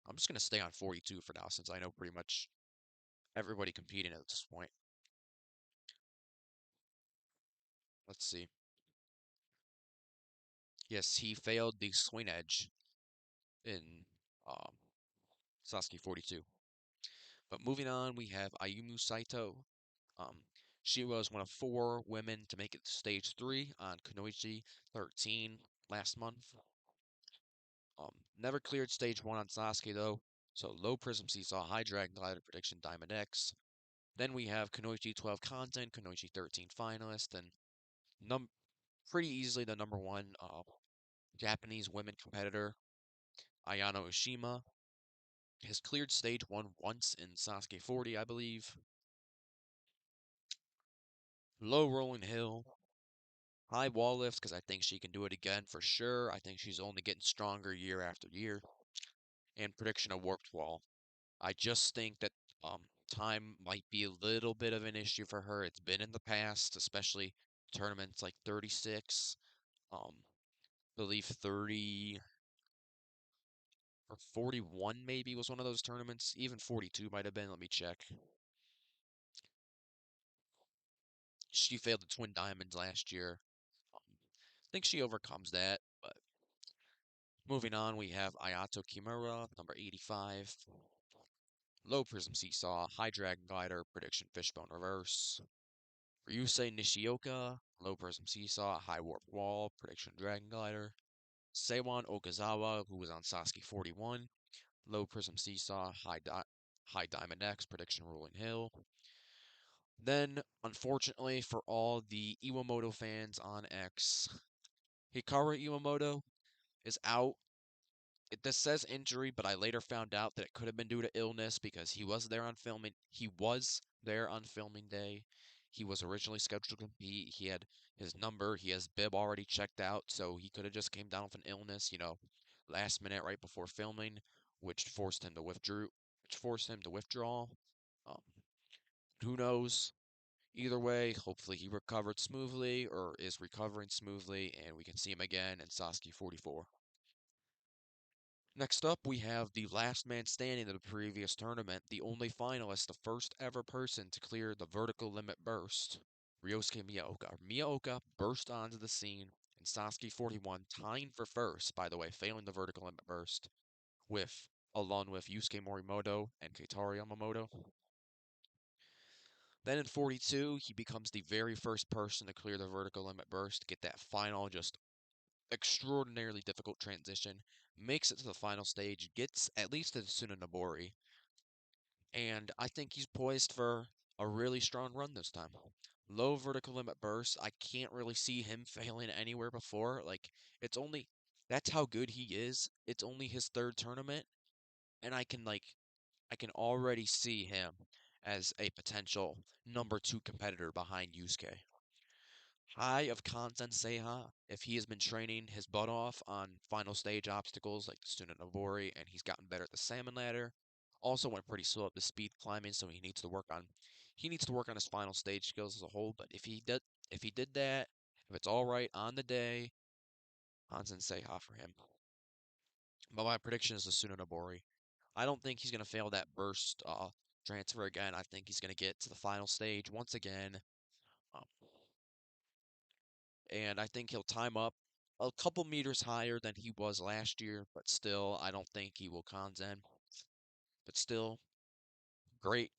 I'm just going to stay on 42 for now, since I know pretty much everybody competing at this point. Let's see. Yes, he failed the swing edge in um, Sasuke 42. But moving on, we have Ayumu Saito. Um, she was one of 4 women to make it to stage 3 on Kunoichi 13 last month. Never cleared stage 1 on Sasuke though, so low Prism Seesaw, high Dragon Glider prediction, Diamond X. Then we have Kunoichi 12 content, Kunoichi 13 finalist, and Num Pretty easily the number one Japanese women competitor, Ayano Ishima, has cleared stage one once in Sasuke 40, I believe. Low rolling hill, high wall lifts because I think she can do it again for sure. I think she's only getting stronger year after year. And prediction of warped wall. I just think that time might be a little bit of an issue for her. It's been in the past, especially tournaments like 36, believe 30 or 41 maybe was one of those tournaments. Even 42 might have been. Let me check. She failed the Twin Diamonds last year. I think she overcomes that. But moving on, we have Ayato Kimura, number 85. Low Prism Seesaw, High Dragon Glider, Prediction Fishbone Reverse. Ryusei Nishioka, Low Prism Seesaw, High Warp Wall, Prediction Dragon Glider. Seiwan Okazawa, who was on Sasuke 41, Low Prism Seesaw, High Diamond X, Prediction Rolling Hill. Then, unfortunately for all the Iwamoto fans on X, Hikaru Iwamoto is out. This says injury, but I later found out that it could have been due to illness because he was there on filming. He was there on filming day. He was originally scheduled to compete. He had his number. He has bib already checked out, so he could have just came down with an illness, last minute right before filming, which forced him to withdraw. Um, who knows? Either way, hopefully he recovered smoothly or is recovering smoothly, and we can see him again in Sasuke 44. Next up, we have the last man standing of the previous tournament, the only finalist, the first ever person to clear the vertical limit burst, Ryosuke Miyaoka. Miyaoka burst onto the scene in Sasuke 41, tying for first, by the way, failing the vertical limit burst, along with Yusuke Morimoto and Keitaro Yamamoto. Then in 42, he becomes the very first person to clear the vertical limit burst, get that final, just extraordinarily difficult transition, makes it to the final stage, gets at least to Tsunenobori, and I think he's poised for a really strong run this time. Low vertical limit burst, I can't really see him failing anywhere before. Like, it's only that's how good he is. It's only his third tournament, and I can already see him as a potential number two competitor behind Yusuke. High of content Seiha, if he has been training his butt off on final stage obstacles like the student Nobori and he's gotten better at the salmon ladder. Also went pretty slow at the speed climbing, so he needs to work on his final stage skills as a whole. But if he did that, if it's all right on the day, Hansen Seiha for him. But my prediction is the Tsunenobori. I don't think he's gonna fail that burst transfer again. I think he's gonna get to the final stage once again. Um, and I think he'll time up a couple meters higher than he was last year, but still, I don't think he will Kanzen. But still, great.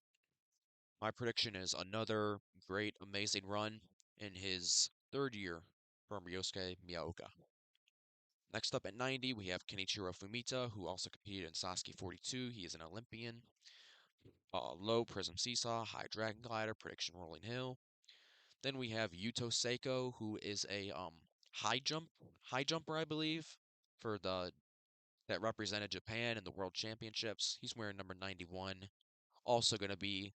My prediction is another great, amazing run in his third year from Ryosuke Miyaoka. Next up at 90, we have Kenichiro Fumita, who also competed in Sasuke 42. He is an Olympian. Low Prism Seesaw, High Dragon Glider, Prediction Rolling Hill. Then we have Yuto Seiko, who is a high jump high jumper, I believe, for the that represented Japan in the World Championships. He's wearing number 91. Also going to be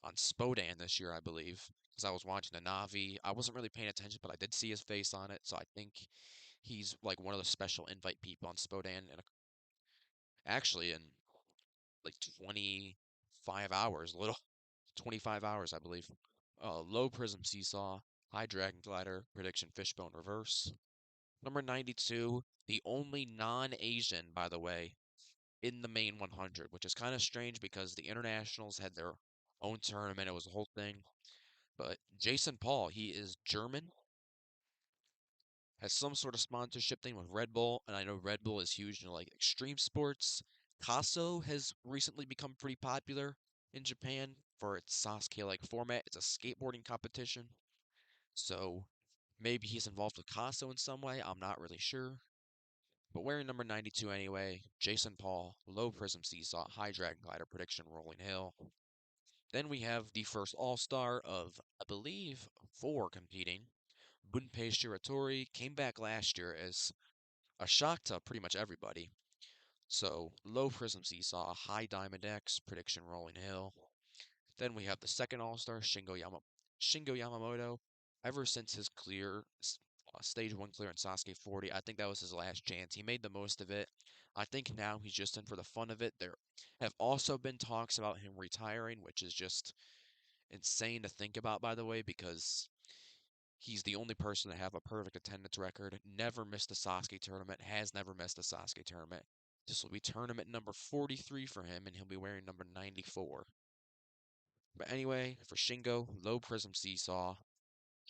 on Spodan this year, I believe, because I was watching the Navi. I wasn't really paying attention, but I did see his face on it, so I think he's like one of the special invite people on Spodan, and actually in like 25 hours, a little 25 hours, I believe. Low Prism Seesaw, High Dragon Glider, Prediction Fishbone Reverse. Number 92, the only non-Asian, by the way, in the main 100, which is kind of strange because the internationals had their own tournament. It was a whole thing. But Jason Paul, he is German, has some sort of sponsorship thing with Red Bull, and I know Red Bull is huge in like extreme sports. Kaso has recently become pretty popular in Japan for its Sasuke-like format. It's a skateboarding competition, so maybe he's involved with Kaso in some way. I'm not really sure. But wearing number 92 anyway, Jason Paul, Low Prism Seesaw, High Dragon Glider, Prediction Rolling Hill. Then we have the first All-Star of, I believe, four competing. Gunpei Shiratori came back last year as a shock to pretty much everybody. So low Prism Seesaw, high Diamond X, prediction Rolling Hill. Then we have the second All-Star, Shingo Yamamoto. Ever since his stage one clear in Sasuke 40, I think that was his last chance. He made the most of it. I think now he's just in for the fun of it. There have also been talks about him retiring, which is just insane to think about, by the way, because he's the only person to have a perfect attendance record, never missed a Sasuke tournament, has never missed a Sasuke tournament. This will be tournament number 43 for him, and he'll be wearing number 94. But anyway, for Shingo, low Prism Seesaw,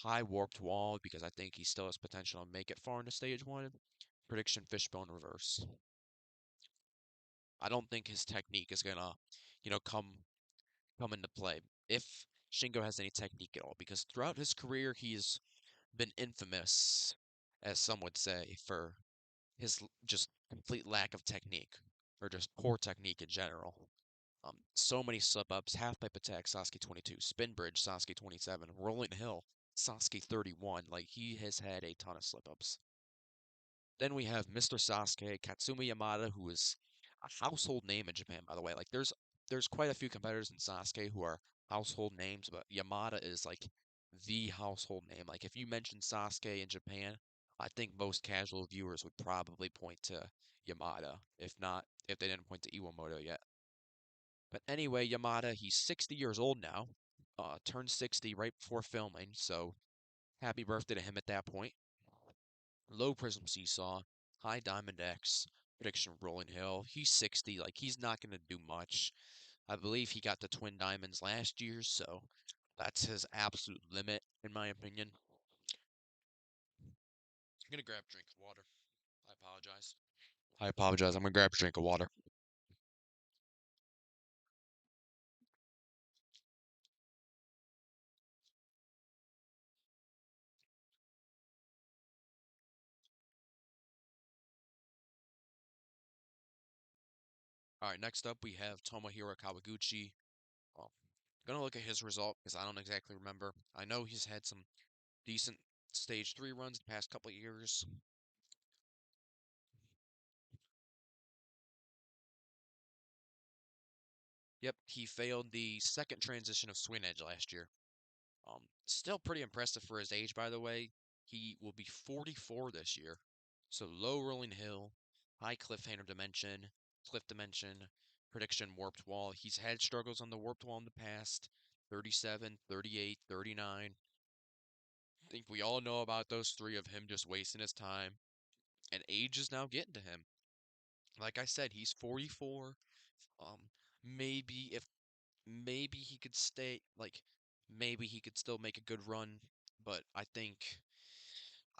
high Warped Wall, because I think he still has potential to make it far into stage one. Prediction Fishbone Reverse. I don't think his technique is gonna, come into play if Shingo has any technique at all, because throughout his career he's been infamous, as some would say, for his just complete lack of technique, or just poor technique in general. So many slip ups, half pipe attack, Sasuke 22, spin bridge, Sasuke 27, rolling hill, Sasuke 31. Like, he has had a ton of slip ups. Then we have Mr. Sasuke, Katsumi Yamada, who is a household name in Japan, by the way. Like, there's quite a few competitors in Sasuke who are household names, but Yamada is like the household name. Like, if you mention Sasuke in Japan, I think most casual viewers would probably point to Yamada, if they didn't point to Iwamoto yet. But anyway, Yamada, he's 60 years old now. Turned 60 right before filming, so happy birthday to him at that point. Low Prism Seesaw, high Diamond X, prediction Rolling Hill. He's 60, like he's not gonna do much. I believe he got the Twin Diamonds last year, so that's his absolute limit, in my opinion. I'm gonna grab a drink of water. I apologize. I apologize. I'm gonna grab a drink of water. All right, next up we have Tomohiro Kawaguchi. Um, gonna look at his result because I don't exactly remember. I know he's had some decent stage three runs the past couple of years. Yep, he failed the second transition of Swing Edge last year. Still pretty impressive for his age, by the way. He will be 44 this year. So low rolling hill, high cliffhanger dimension, cliff dimension, prediction warped wall. He's had struggles on the warped wall in the past. 37, 38, 39. I think we all know about those three of him just wasting his time. And age is now getting to him. Like I said, he's 44. Um, maybe he could stay, like, maybe he could still make a good run, but I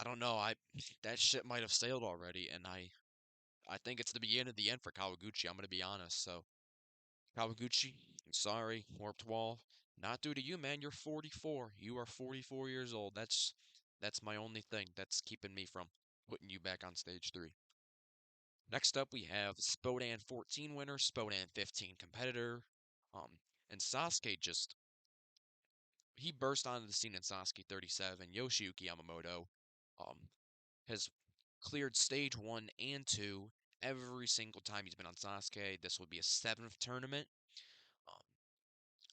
don't know, that ship might have sailed already, and I think it's the beginning of the end for Kawaguchi, I'm gonna be honest. So, Kawaguchi, sorry, Warped Wall, not due to you, man. You're 44. You are 44 years old. That's my only thing that's keeping me from putting you back on stage three. Next up, we have Spodan 14 winner, Spodan 15 competitor. And Sasuke just he burst onto the scene in Sasuke 37. Yoshiyuki Yamamoto um, has cleared stage one and two every single time he's been on Sasuke. This will be a seventh tournament.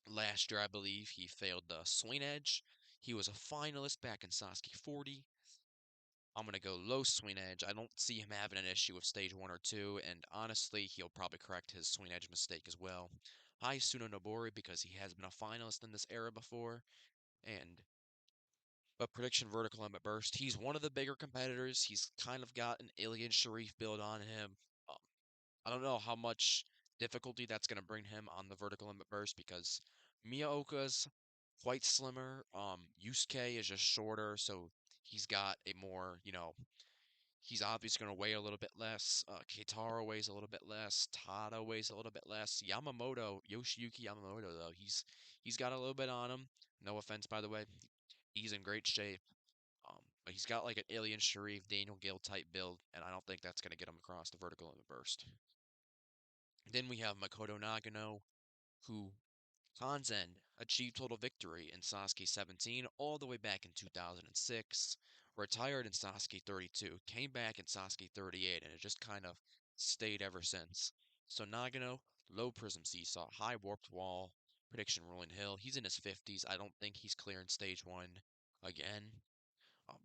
Last year, I believe, he failed the Swing Edge. He was a finalist back in Sasuke 40. I'm going to go low Swing Edge. I don't see him having an issue with stage one or two, and honestly, he'll probably correct his Swing Edge mistake as well. High Suno Nobori because he has been a finalist in this era before, and but prediction vertical limit burst. He's one of the bigger competitors. He's kind of got an Alien Sharif build on him. Um, I don't know how much difficulty that's going to bring him on the vertical limit burst because Miyaoka's quite slimmer. Yusuke is just shorter, so he's got a more, he's obviously going to weigh a little bit less. Keitaro weighs a little bit less. Tada weighs a little bit less. Yoshiyuki Yamamoto, though, he's got a little bit on him. No offense, by the way. He's in great shape. But he's got like an Alien Sharif, Daniel Gale type build, and I don't think that's going to get him across the vertical in the burst. Then we have Makoto Nagano, who Kanzen achieved total victory in Sasuke 17 all the way back in 2006. Retired in Sasuke 32, came back in Sasuke 38, and it just kind of stayed ever since. So Nagano, low prism seesaw, high warped wall, prediction rolling hill. He's in his 50s. I don't think he's clearing stage one again. Um,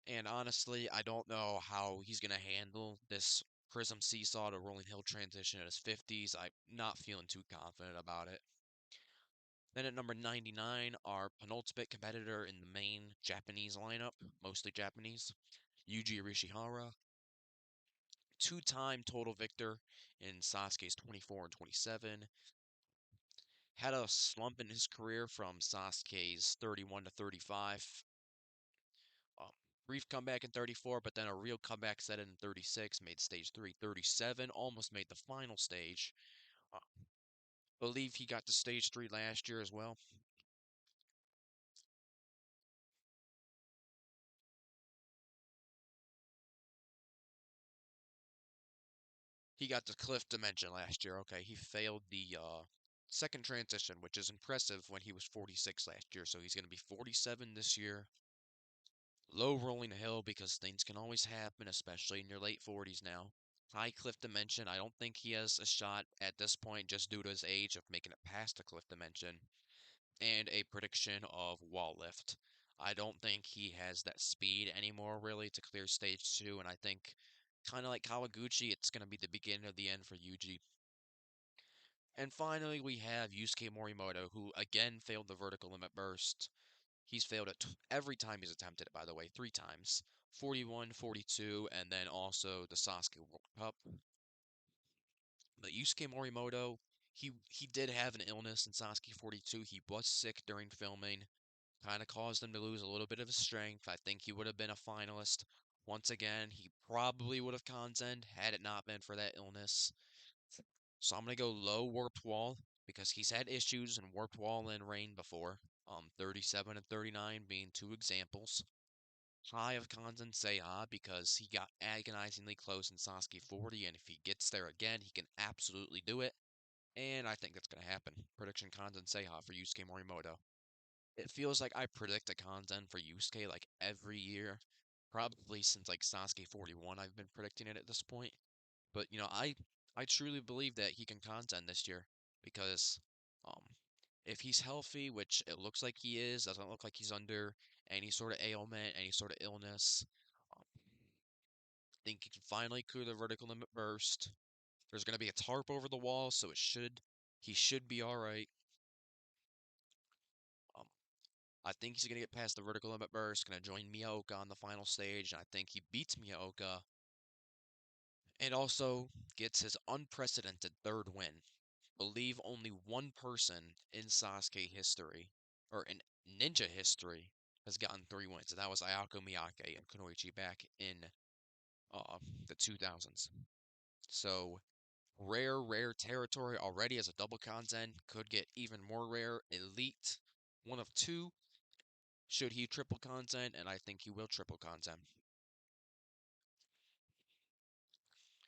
and honestly, I don't know how he's gonna handle this prism seesaw to rolling hill transition in his 50s. I'm not feeling too confident about it. Then at number 99, our penultimate competitor in the main Japanese lineup, mostly Japanese, Yuji Arishihara, two-time total victor in Sasuke's 24 and 27. Had a slump in his career from Sasuke's 31 to 35. Um, Brief comeback in 34, but then a real comeback set in 36, made stage 3, 37, almost made the final stage. Uh, Believe he got to stage 3 last year as well. He got the cliff dimension last year. Okay, he failed the second transition, which is impressive when he was 46 last year. So he's going to be 47 this year. Low rolling a hill because things can always happen, especially in your late 40s now. High cliff dimension. I don't think he has a shot at this point just due to his age of making it past the cliff dimension. And a prediction of wall lift. I don't think he has that speed anymore, really, to clear stage two. And I think, kind of like Kawaguchi, it's going to be the beginning of the end for Yuji. And finally, we have Yusuke Morimoto, who again failed the vertical limit burst. He's failed it every time he's attempted it, by the way, three times. 41, 42, and then also the Sasuke World Cup. But Yusuke Morimoto, he did have an illness in Sasuke 42. He was sick during filming, kind of caused him to lose a little bit of his strength. I think he would have been a finalist. Once again, he probably would have Kanzen had it not been for that illness. So I'm gonna go low warped wall because he's had issues in warped wall and rain before. 37 and 39 being two examples. High of Kanzen Seiha because he got agonizingly close in Sasuke 40, and if he gets there again, he can absolutely do it. And I think that's gonna happen. Prediction Kanzen Seiha for Yusuke Morimoto. It feels like I predict a Kanzen for Yusuke like every year, probably since like Sasuke 41. I've been predicting it at this point. But I truly believe that he can contend this year because um if he's healthy, which it looks like he is, doesn't look like he's under any sort of ailment, any sort of illness. Think he can finally clear the vertical limit burst. There's gonna be a tarp over the wall, so he should be all right. Um, I think he's gonna get past the vertical limit burst, gonna join Miyaoka on the final stage, and I think he beats Miyaoka and also gets his unprecedented third win. Believe only one person in Sasuke history, or in ninja history, has gotten 3 wins, and that was Ayako Miyake and Kunoichi back in uh, the 2000s. So, rare territory already as a double Kanzen, could get even more rare. Elite, one of two, should he triple Kanzen, and I think he will triple Kanzen.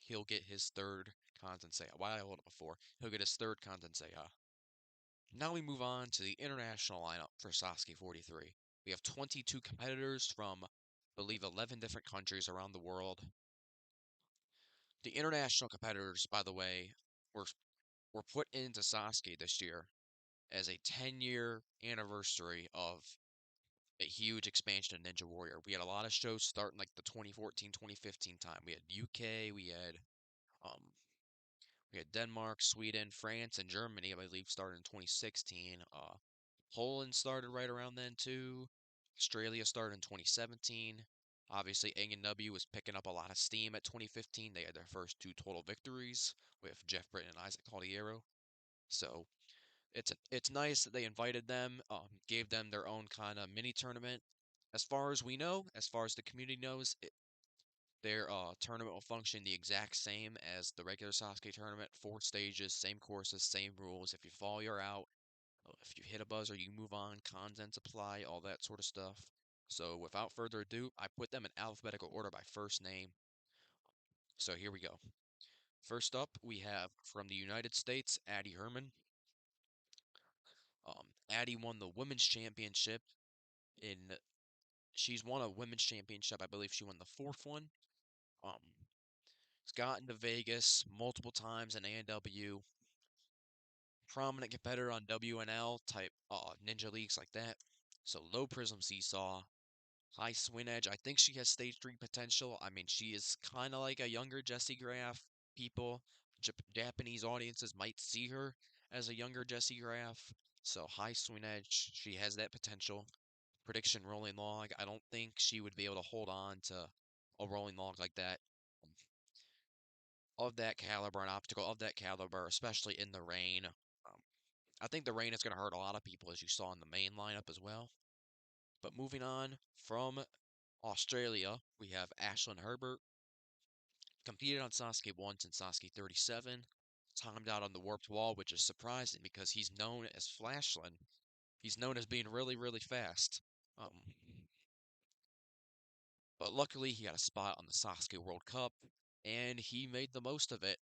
He'll get his third Kanzen Seiya. Why did I hold it before? He'll get his third Kanzen Seiya. Now we move on to the international lineup for Sasuke 43. We have 22 competitors from, I believe, 11 different countries around the world. The international competitors, by the way, were were put into Sasuke this year as a 10-year anniversary of a huge expansion of Ninja Warrior. We had a lot of shows starting like the 2014, 2015 time. We had UK, um we had Denmark, Sweden, France, and Germany, I believe, started in 2016. Poland started right around then too. Australia started in 2017. Obviously, A&W was picking up a lot of steam at 2015. They had their first two total victories with Jeff Britton and Isaac Caldiero. So it's nice that they invited them, gave them their own kind of mini tournament. As far as we know, as far as the community knows, their tournament will function the exact same as the regular Sasuke tournament. 4 stages, same courses, same rules. If you fall, you're out. If you hit a buzzer, you move on. Contents apply, all that sort of stuff. So without further ado, I put them in alphabetical order by first name. So here we go. First up, we have from the United States, Addie Herman. Addie won the women's championship In she's won a women's championship. I believe she won the fourth one. Um, has gotten to Vegas multiple times in ANW. Prominent competitor on WNL type ninja leagues like that. So low prism seesaw, high swing edge. I think she has stage three potential. I mean, she is kind of like a younger Jessie Graff. People, Japanese audiences might see her as a younger Jessie Graff. So high swing edge, she has that potential. Prediction rolling log. I don't think she would be able to hold on to a rolling log like that of that caliber, an obstacle of that caliber, especially in the rain. I think the rain is going to hurt a lot of people, as you saw in the main lineup as well. But moving on from Australia, we have Ashlyn Herbert. Competed on Sasuke once in Sasuke 37. Timed out on the warped wall, which is surprising because he's known as Flashland. He's known as being really, really fast. Um, but luckily, he got a spot on the Sasuke World Cup, and he made the most of it.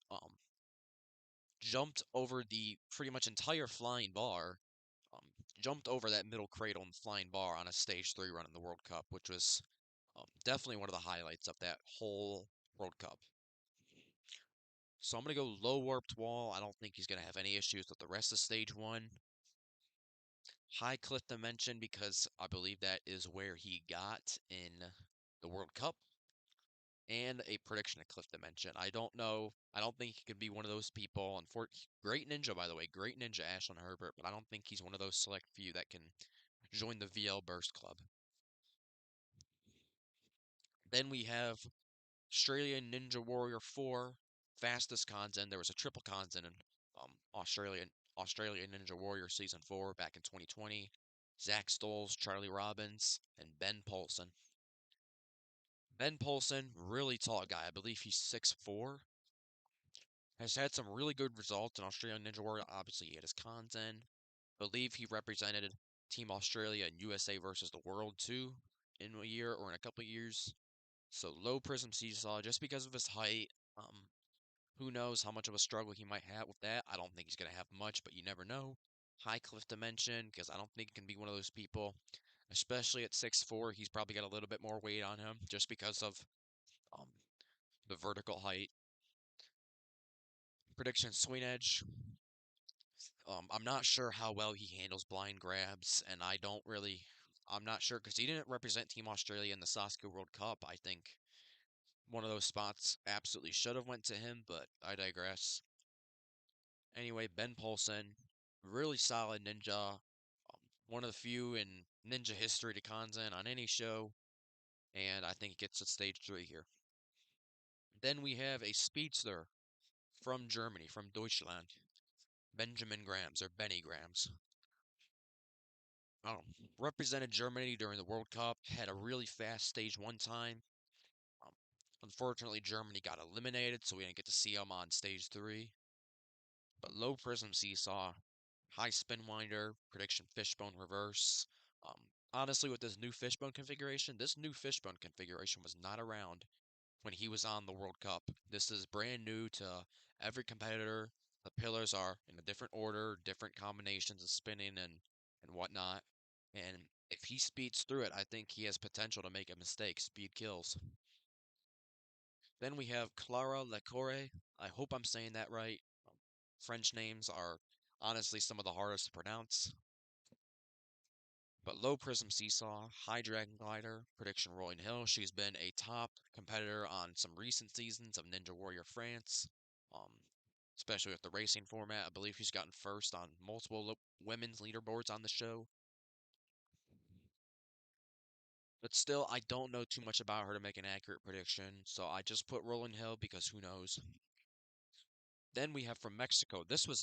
Jumped over the pretty much entire flying bar, jumped over that middle cradle and flying bar on a stage three run in the World Cup, which was definitely one of the highlights of that whole World Cup. So I'm going to go low warped wall. I don't think he's going to have any issues with the rest of stage one. High cliff dimension because I believe that is where he got in the World Cup. And a prediction of cliff dimension. I don't know. I don't think he could be one of those people. Great ninja, by the way. Great ninja, Ashlyn Herbert. But I don't think he's one of those select few that can join the VL Burst Club. Then we have Australian Ninja Warrior 4, fastest Kanzen. There was a triple Kanzen in Australian Ninja Warrior Season 4 back in 2020. Zach Stoles, Charlie Robbins, and Ben Polson. Ben Polson, really tall guy. I believe he's 6'4". Has had some really good results in Australian Ninja Warrior. Obviously, he had his Kanzen. Believe he represented Team Australia and USA versus the world too in a year or in a couple of years. So low prism seesaw just because of his height. Who knows how much of a struggle he might have with that? I don't think he's going to have much, but you never know. High cliff dimension, because I don't think he can be one of those people, especially at 6'4". He's probably got a little bit more weight on him just because of um, the vertical height. Prediction swing edge. I'm not sure how well he handles blind grabs, and I'm not sure because he didn't represent Team Australia in the Sasuke World Cup. I think one of those spots absolutely should have went to him, but I digress. Anyway, Ben Polson, really solid ninja. One of the few in ninja history to Kanzen on any show, and I think he gets to stage three here. Then we have a speedster from Germany, from Deutschland, Benjamin Grams or Benny Grams. Represented Germany during the World Cup, had a really fast stage one time. Um, Unfortunately, Germany got eliminated, so we didn't get to see him on stage three. But low prism seesaw, high spin winder, prediction fishbone reverse. Honestly, with this new fishbone configuration was not around when he was on the World Cup. This is brand new to every competitor. The pillars are in a different order, different combinations of spinning and whatnot. And if he speeds through it, I think he has potential to make a mistake. Speed kills. Then we have Clara Lecore. I hope I'm saying that right. French names are honestly some of the hardest to pronounce. But low prism seesaw, high dragon glider, prediction rolling hill. She's been a top competitor on some recent seasons of Ninja Warrior France, um, especially with the racing format. I believe she's gotten first on multiple women's leaderboards on the show. But still, I don't know too much about her to make an accurate prediction, so I just put rolling hill because who knows. Then we have from Mexico. This was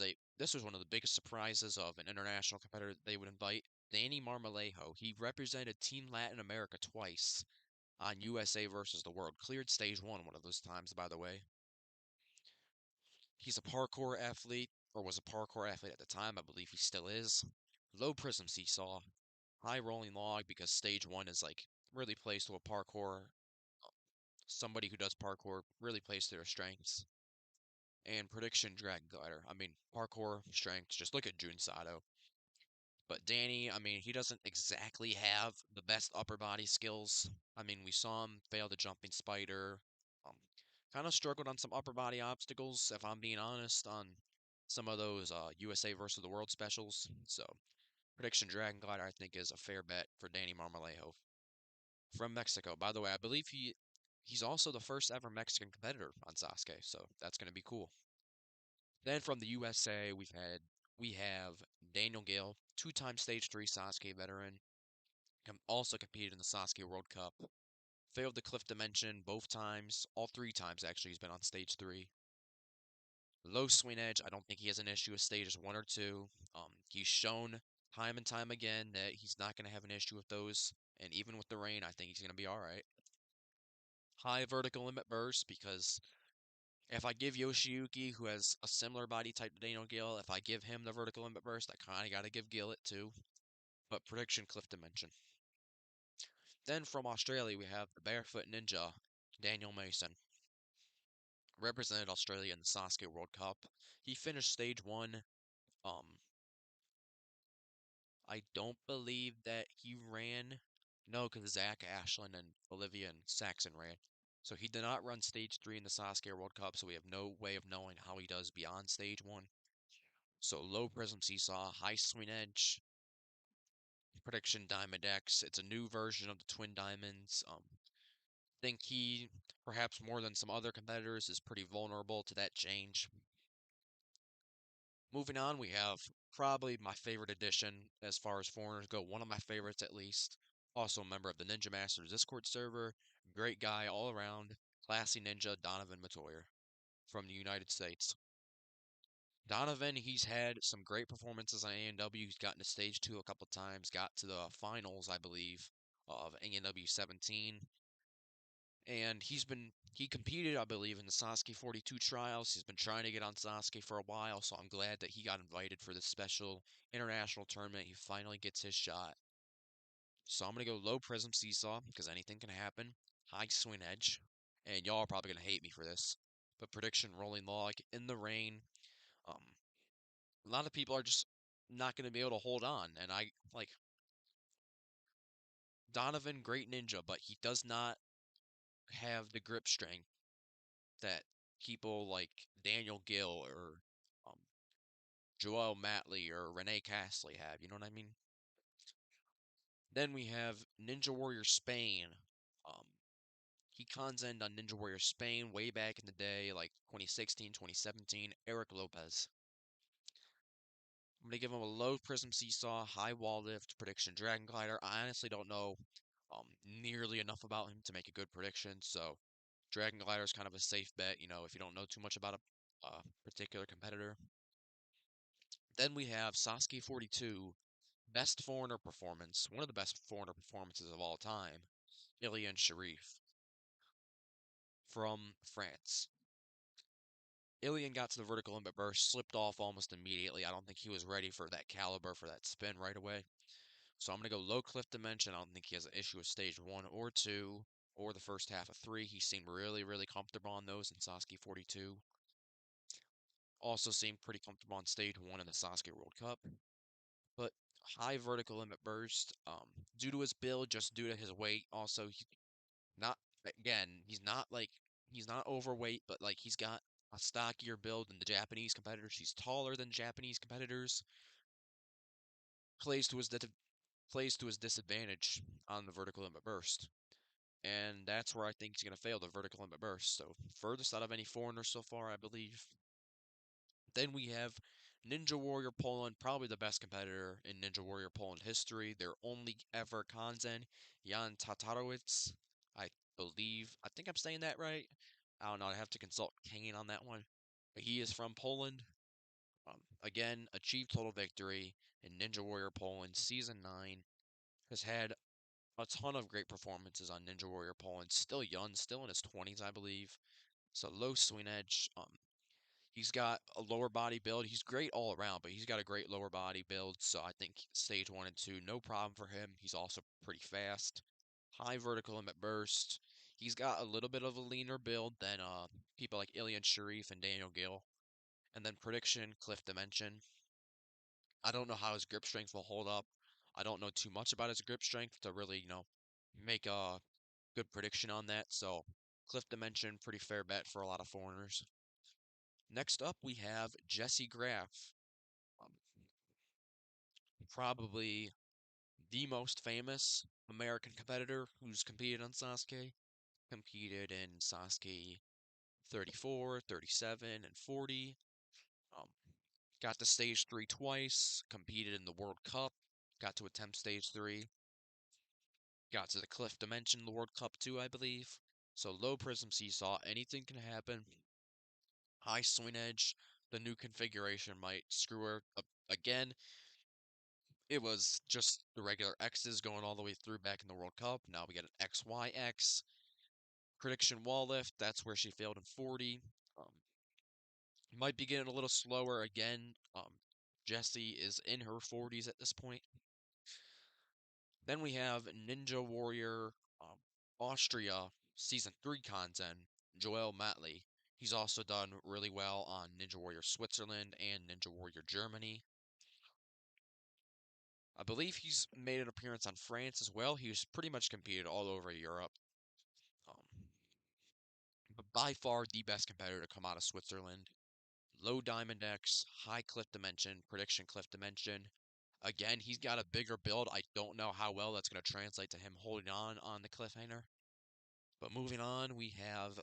one of the biggest surprises of an international competitor that they would invite. Danny Marmolejo. He represented Team Latin America twice on USA versus the World. Cleared stage one of those times, by the way. He's a parkour athlete, or was a parkour athlete at the time. I believe he still is. Low prism seesaw, high rolling log because stage one is like really plays to a parkour. Somebody who does parkour really plays to their strengths. And prediction dragon glider. I mean, parkour strengths. Just look at Jun Sato. But Danny, I mean, he doesn't exactly have the best upper body skills. I mean, we saw him fail the jumping spider. Um, kind of struggled on some upper body obstacles, if I'm being honest, on some of those USA versus the World specials. So, prediction Dragon Glider, I think, is a fair bet for Danny Marmolejo from Mexico. By the way, I believe he's also the first ever Mexican competitor on Sasuke, so that's going to be cool. Then from the USA, we have Daniel Gill, two-time Stage 3 Sasuke veteran, also competed in the Sasuke World Cup. Failed the Cliff Dimension both times, all three times actually he's been on Stage 3. Low swing edge, I don't think he has an issue with stages 1 or 2. He's shown time and time again that he's not going to have an issue with those, and even with the rain, I think he's going to be all right. High vertical limit burst, because if I give Yoshiyuki, who has a similar body type to Daniel Gill, if I give him the vertical limit burst, I kind of got to give Gill it too. But prediction Cliff Dimension. Then from Australia, we have the Barefoot Ninja, Daniel Mason. Represented Australia in the Sasuke World Cup. He finished stage 1. Um, I don't believe that he ran. No, because Zach Ashland and Olivia and Saxon ran. So he did not run stage 3 in the Sasuke World Cup, so we have no way of knowing how he does beyond stage 1. So low prism seesaw, high swing edge, prediction Diamond X. It's a new version of the Twin Diamonds. Think he, perhaps more than some other competitors, is pretty vulnerable to that change. Moving on, we have probably my favorite addition as far as foreigners go, one of my favorites at least. Also a member of the Ninja Masters Discord server. Great guy all around. Classy ninja Donovan Matoyer from the United States. Donovan, he's had some great performances on A&W. He's gotten to stage 2 a couple times, got to the finals, I believe, of A&W 17. And he competed, I believe, in the Sasuke 42 trials. He's been trying to get on Sasuke for a while, so I'm glad that he got invited for this special international tournament. He finally gets his shot. So I'm gonna go low prism seesaw because anything can happen. High swing edge, and y'all are probably gonna hate me for this, but prediction rolling log in the rain. Um, a lot of people are just not gonna be able to hold on, and I like Donovan, great ninja, but he does not have the grip strength that people like Daniel Gill or um, Joel Matley or Renee Castley have. You know what I mean? Then we have Ninja Warrior Spain. Um, he conzened on Ninja Warrior Spain way back in the day, like 2016, 2017. Eric Lopez. I'm going to give him a low prism seesaw, high wall lift, prediction dragon glider. I honestly don't know nearly enough about him to make a good prediction, so dragon glider is kind of a safe bet, if you don't know too much about a particular competitor. Then we have Sasuke 42, best foreigner performance, one of the best foreigner performances of all time, Ilian Sharif from France. Ilian got to the vertical limit burst, slipped off almost immediately. I don't think he was ready for that caliber, for that spin right away. So I'm going to go low cliff dimension. I don't think he has an issue with stage 1 or 2 or the first half of 3. He seemed really, really comfortable on those in Sasuke 42. Also seemed pretty comfortable on stage 1 in the Sasuke World Cup. But high vertical limit burst, due to his build, just due to his weight. Also, he's not, again, he's not overweight, but like he's got a stockier build than the Japanese competitors. He's taller than Japanese competitors. Plays to his plays to his disadvantage on the vertical limit burst. And that's where I think he's going to fail the vertical limit burst. So, furthest out of any foreigners so far, I believe. Then we have Ninja Warrior Poland, probably the best competitor in Ninja Warrior Poland history. Their only ever Kanzen, Jan Tatarowicz, I believe. I think I'm saying that right. I don't know. I have to consult Kane on that one. But he is from Poland. Again, achieved total victory in Ninja Warrior Poland Season 9. Has had a ton of great performances on Ninja Warrior Poland. Still young, still in his 20s, I believe. So low swing edge. He's got a lower body build. He's great all around, but he's got a great lower body build. So I think stage 1 and 2, no problem for him. He's also pretty fast. High vertical limit burst. He's got a little bit of a leaner build than people like Ilian Sharif and Daniel Gill. And then prediction, Cliff Dimension. I don't know how his grip strength will hold up. I don't know too much about his grip strength to really, make a good prediction on that. So Cliff Dimension, pretty fair bet for a lot of foreigners. Next up, we have Jesse Graff, um, probably the most famous American competitor who's competed on Sasuke. Competed in Sasuke 34, 37, and 40. Um, got to stage 3 twice, competed in the World Cup, got to attempt stage 3, got to the Cliff Dimension, the World Cup too, I believe. So low Prism Seesaw, anything can happen. High Swing Edge, the new configuration might screw her up again. It was just the regular X's going all the way through back in the World Cup. Now we get an XYX. Prediction wall lift, that's where she failed in 40. Might be getting a little slower again. Jessie is in her 40s at this point. Then we have Ninja Warrior Austria Season 3 content, Joel Matley. He's also done really well on Ninja Warrior Switzerland and Ninja Warrior Germany. I believe he's made an appearance on France as well. He's pretty much competed all over Europe. Um, but by far the best competitor to come out of Switzerland. Low Diamond X, high Cliff Dimension, Prediction Cliff Dimension. Again, he's got a bigger build. I don't know how well that's going to translate to him holding on the cliffhanger. But moving on, we have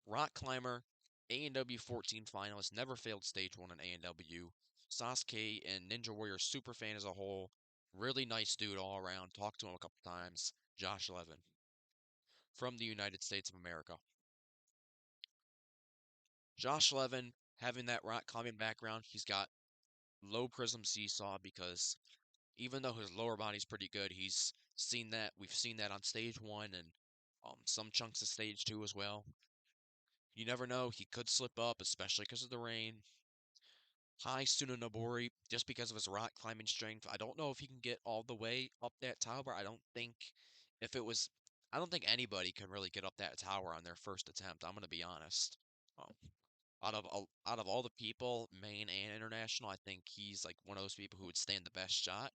Rock Climber, A&W 14 finalist, never failed stage 1 in A&W. Sasuke and Ninja Warrior super fan as a whole. Really nice dude all around. Talked to him a couple times. Josh Levin from the United States of America. Josh Levin, having that rock climbing background, he's got low prism seesaw because even though his lower body's pretty good, he's seen that. We've seen that on stage 1 and some chunks of stage 2 as well. You never know, he could slip up, especially because of the rain. High Sunonobori, just because of his rock climbing strength. I don't know if he can get all the way up that tower. If it was, I don't think anybody can really get up that tower on their first attempt. I'm gonna be honest. Um, out of all the people, main and international, I think he's like one of those people who would stand the best shot,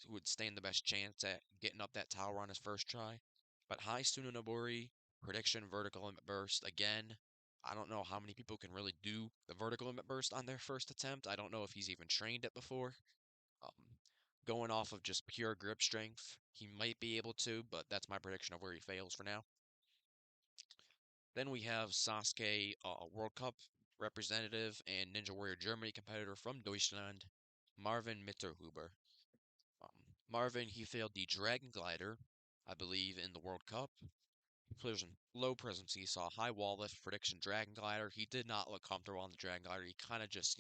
who would stand the best chance at getting up that tower on his first try. But high Sunonobori, prediction vertical limit burst. Again, I don't know how many people can really do the vertical limit burst on their first attempt. I don't know if he's even trained it before. Um, Going off of just pure grip strength, he might be able to, but that's my prediction of where he fails for now. Then we have Sasuke, World Cup representative and Ninja Warrior Germany competitor from Deutschland, Marvin Mitterhuber. Marvin, he failed the Dragon Glider, I believe, in the World Cup. Collision, low prism seesaw, high wall lift, prediction, Dragon Glider. He did not look comfortable on the Dragon Glider. He kind of just,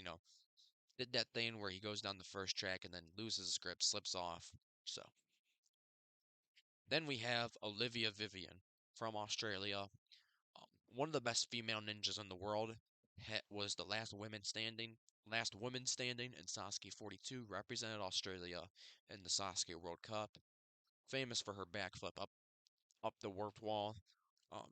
did that thing where he goes down the first track and then loses his grip, slips off. So then we have Olivia Vivian from Australia. One of the best female ninjas in the world. Was the last woman standing in Sasuke 42, represented Australia in the Sasuke World Cup. Famous for her backflip up the warped wall. Um,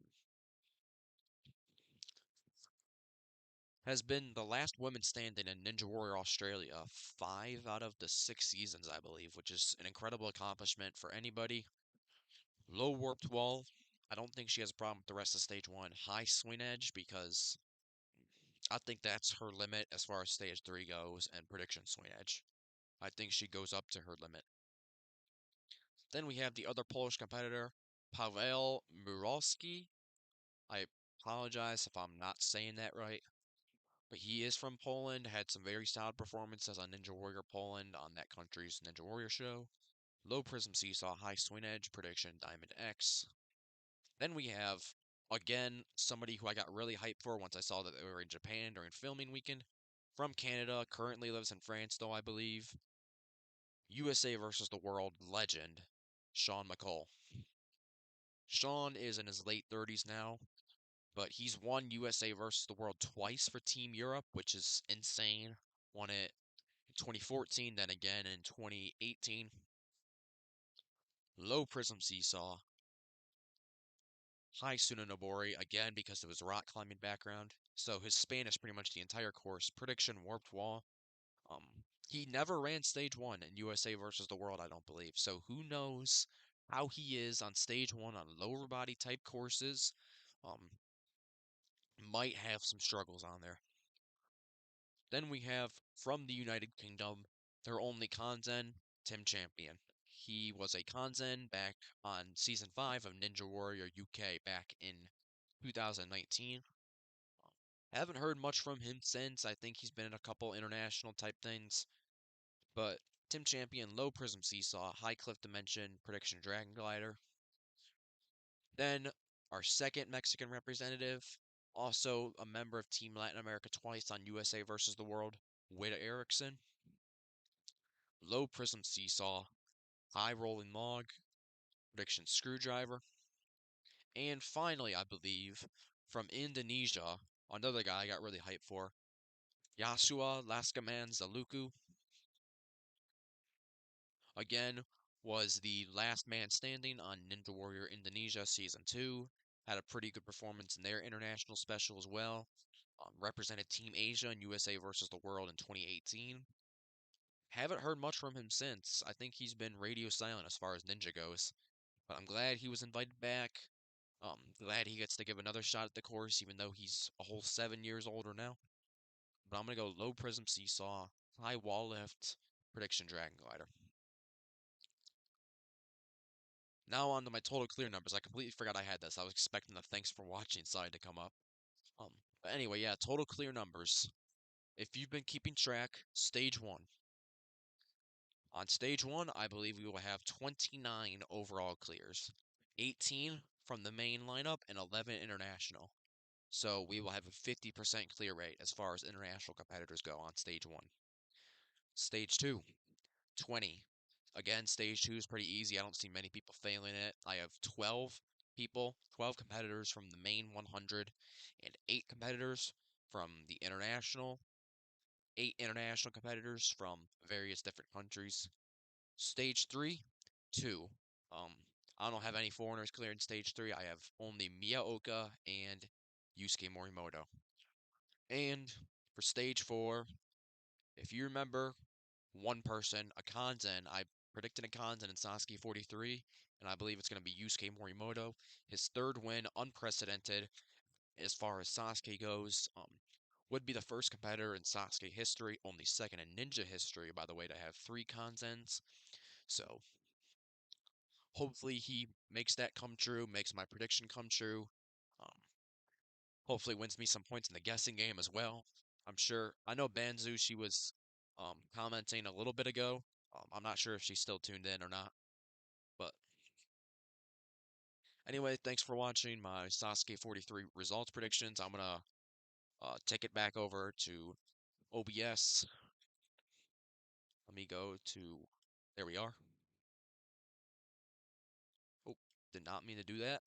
has been the last woman standing in Ninja Warrior Australia 5 out of the 6 seasons, I believe, which is an incredible accomplishment for anybody. Low warped wall. I don't think she has a problem with the rest of stage 1. High swing edge because I think that's her limit as far as stage 3 goes and prediction swing edge. I think she goes up to her limit. Then we have the other Polish competitor, Paweł Muralski. I apologize if I'm not saying that right. But he is from Poland, had some very solid performances on Ninja Warrior Poland on that country's Ninja Warrior show. Low Prism Seesaw, High Swing Edge, Prediction, Diamond X. Then we have, again, somebody who I got really hyped for once I saw that they were in Japan during filming weekend. From Canada, currently lives in France, though, I believe. USA versus the World legend, Sean McCall. Sean is in his late 30s now, but he's won USA versus the World twice for Team Europe, which is insane. Won it 2014, then again in 2018. Low Prism Seesaw. High Sunonobori, again because of his rock climbing background. So his Spanish pretty much the entire course. Prediction Warped Wall. He never ran stage one in USA versus the world, I don't believe. So who knows how he is on stage one on lower body type courses. Um, might have some struggles on there. Then we have from the United Kingdom, their only Kanzen, Tim Champion. He was a Kanzen back on season 5 of Ninja Warrior UK back in 2019. Haven't heard much from him since. I think he's been in a couple international type things. But Tim Champion, Low Prism Seesaw, High Cliff Dimension, Prediction Dragon Glider. Then our second Mexican representative, also a member of Team Latin America twice on USA versus the World, Wida Erickson. Low Prism Seesaw, High Rolling Log, Prediction Screwdriver. And finally, I believe, from Indonesia, another guy I got really hyped for, Yasua Laskaman Zaluku. Again, was the last man standing on Ninja Warrior Indonesia Season 2. Had a pretty good performance in their international special as well. Represented Team Asia and USA versus the World in 2018. Haven't heard much from him since. I think he's been radio silent as far as Ninja goes. But I'm glad he was invited back. Glad he gets to give another shot at the course, even though he's a whole 7 years older now. But I'm gonna go low prism seesaw, high wall lift, prediction dragon glider. Now on to my total clear numbers. I completely forgot I had this. I was expecting the thanks for watching side to come up. But anyway, yeah, total clear numbers. If you've been keeping track, stage one. On stage one, I believe we will have 29 overall clears, 18 from the main lineup and 11 international. So we will have a 50% clear rate as far as international competitors go on stage one. Stage two, 20. Again, stage two is pretty easy. I don't see many people failing it. I have 12 people, 12 competitors from the main 100, and 8 competitors from the international, 8 international competitors from various different countries. Stage three, 2. Um, I don't have any foreigners clearing stage 3. I have only Miyaoka and Yusuke Morimoto. And for stage 4, if you remember, one person, a Kanzen. I predicted a Kanzen in Sasuke 43, and I believe it's going to be Yusuke Morimoto. His third win, unprecedented as far as Sasuke goes. Would be the first competitor in Sasuke history, only second in Ninja history, by the way, to have 3 Kanzens. So hopefully he makes that come true, makes my prediction come true. Um, hopefully wins me some points in the guessing game as well. I'm sure. I know Banzu, she was commenting a little bit ago. I'm not sure if she's still tuned in or not. But anyway, thanks for watching my Sasuke 43 results predictions. I'm gonna take it back over to OBS. Let me go to. There we are. Oh, did not mean to do that.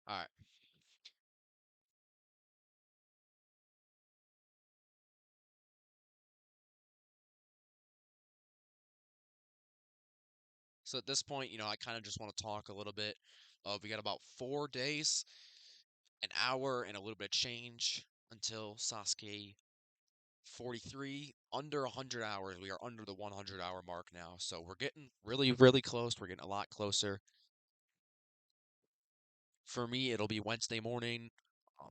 All right. So at this point, I kind of just want to talk a little bit. We got about 4 days, an hour, and a little bit of change until Sasuke 43, under 100 hours. We are under the 100-hour mark now. So we're getting really, really close. We're getting a lot closer. For me, it'll be Wednesday morning. Um,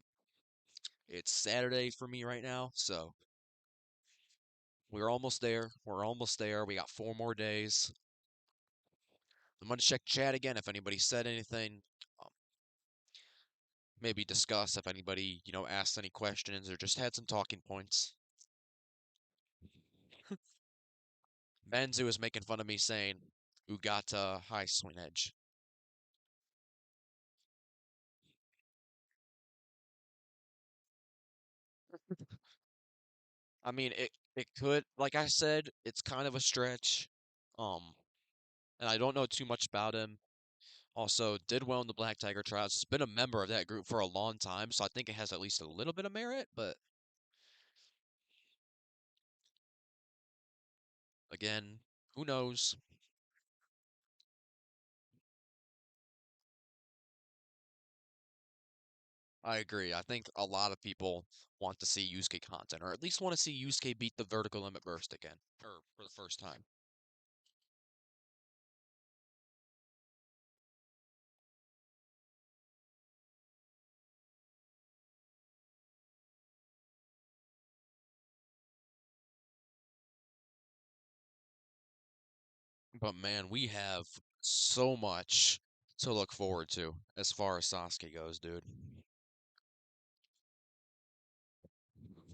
it's Saturday for me right now. So we're almost there. We're almost there. We got 4 more days. I'm going to check chat again if anybody said anything. Um, maybe discuss if anybody, asked any questions or just had some talking points. Manzu is making fun of me saying Ugata high swing edge. I mean, it could, like I said, it's kind of a stretch. Um, and I don't know too much about him. Also, did well in the Black Tiger trials. Has been a member of that group for a long time, so I think it has at least a little bit of merit. But again, who knows? I agree. I think a lot of people want to see Yusuke content, or at least want to see Yusuke beat the vertical limit burst again, or for the first time. But man, we have so much to look forward to as far as Sasuke goes, dude.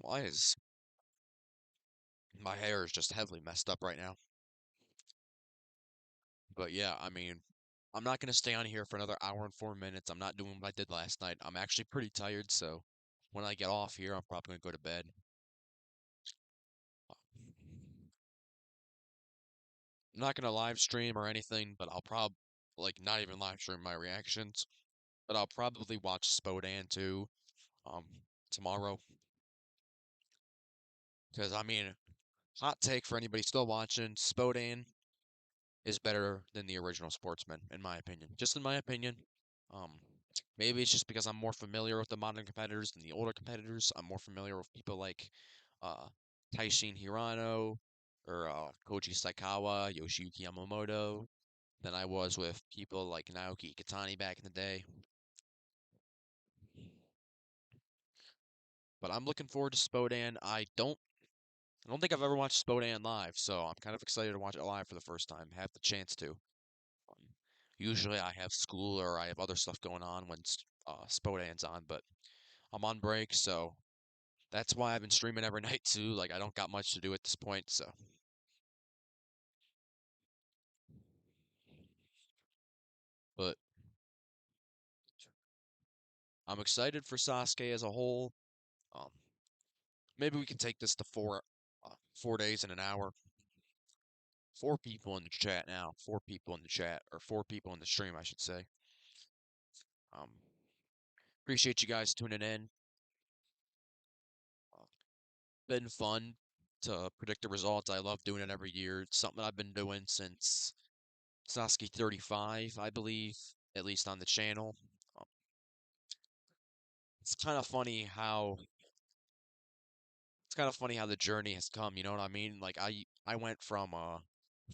Why is my hair is just heavily messed up right now? But yeah, I mean, I'm not gonna stay on here for another hour and 4 minutes. I'm not doing what I did last night. I'm actually pretty tired, so when I get off here, I'm probably gonna go to bed. I'm not gonna live stream or anything, but I'll like not even live stream my reactions. But I'll probably watch Spodan too, um, tomorrow. Because I mean, hot take for anybody still watching, Spodan is better than the original Sportsman, in my opinion. Just in my opinion. Um, maybe it's just because I'm more familiar with the modern competitors than the older competitors. I'm more familiar with people like uh, Taishin Hirano or Koji Saikawa, Yoshiyuki Yamamoto than I was with people like Naoki Katani back in the day. But I'm looking forward to Spodan. I don't think I've ever watched Spodan live, so I'm kind of excited to watch it live for the first time. Have the chance to. Um, Usually I have school or I have other stuff going on when Spodan's on, but I'm on break, so that's why I've been streaming every night too. Like I don't got much to do at this point, so but I'm excited for Sasuke as a whole. Um, Maybe we can take this to 4 days in an hour. Four people in the chat now. Four people in the chat, or four people in the stream, I should say. Um, Appreciate you guys tuning in. Uh, Been fun to predict the results. I love doing it every year. It's something I've been doing since Sasuke 35, I believe, at least on the channel. Um, it's kind of funny how it's kind of funny how the journey has come, you know what I mean? Like I went from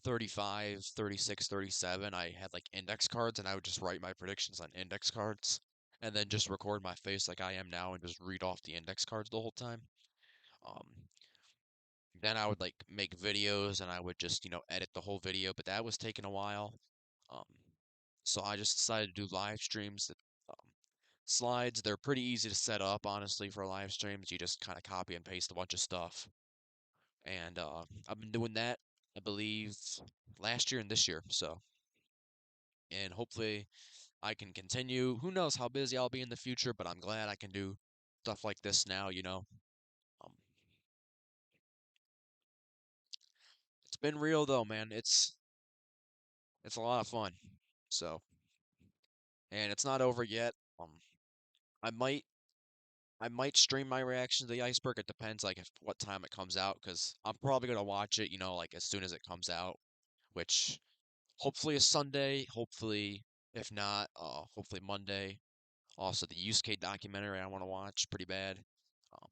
35, 36, 37. I had like index cards and I would just write my predictions on index cards and then just record my face like I am now and just read off the index cards the whole time. Um then I would like make videos and I would just, edit the whole video, but that was taking a while. Um so I just decided to do live streams that slides, they're pretty easy to set up, honestly, for live streams. You just kind of copy and paste a bunch of stuff. And I've been doing that, I believe, last year and this year. So, and hopefully I can continue. Who knows how busy I'll be in the future, but I'm glad I can do stuff like this now. Um, it's been real though, man. It's a lot of fun. So, and it's not over yet. I might I might stream my reaction to the iceberg. It depends like if what time it comes out, because I'm probably gonna watch it, like as soon as it comes out, which hopefully is Sunday. Hopefully, if not, hopefully Monday. Also, the Yusuke documentary I want to watch pretty bad. Um,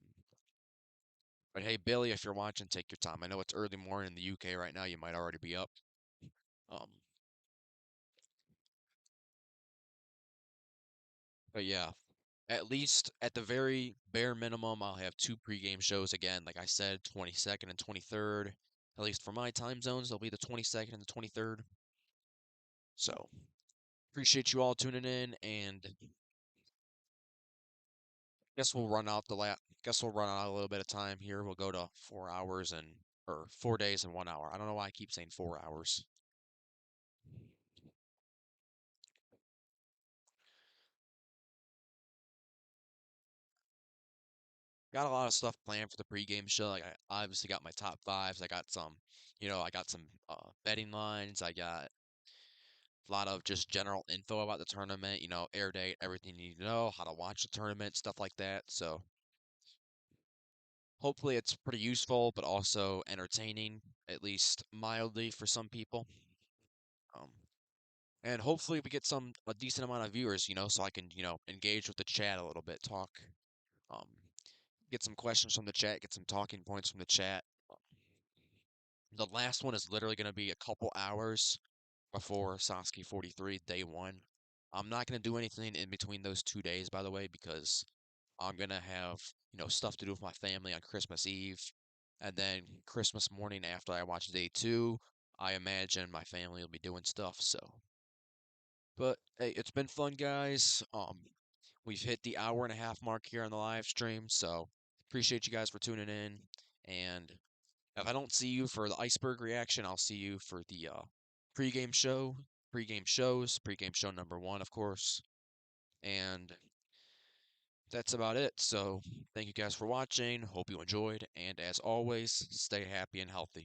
but hey, Billy, if you're watching, take your time. I know it's early morning in the UK right now. You might already be up. Um, but yeah, at least at the very bare minimum, I'll have two pregame shows again. Like I said, 22nd and 23rd. At least for my time zones, they'll be the 22nd and the 23rd. So appreciate you all tuning in, and guess we'll run out a little bit of time here. We'll go to 4 hours or 4 days and 1 hour. I don't know why I keep saying 4 hours. Got a lot of stuff planned for the pregame show. Like I obviously got my top fives. I got some betting lines. I got a lot of just general info about the tournament, air date, everything you need to know, how to watch the tournament, stuff like that. So hopefully it's pretty useful, but also entertaining, at least mildly for some people. Um, And hopefully we get a decent amount of viewers, so I can, engage with the chat a little bit, um, get some questions from the chat, get some talking points from the chat. The last one is literally going to be a couple hours before Sasuke 43 day one. I'm not going to do anything in between those 2 days, by the way, because I'm going to have, stuff to do with my family on Christmas Eve. And then Christmas morning after I watch day two, I imagine my family will be doing stuff. So, but hey, it's been fun, guys. We've hit the hour and a half mark here on the live stream, so appreciate you guys for tuning in. And if I don't see you for the iceberg reaction, I'll see you for the pregame show, pregame show number one, of course. And that's about it. So thank you guys for watching. Hope you enjoyed. And as always, stay happy and healthy.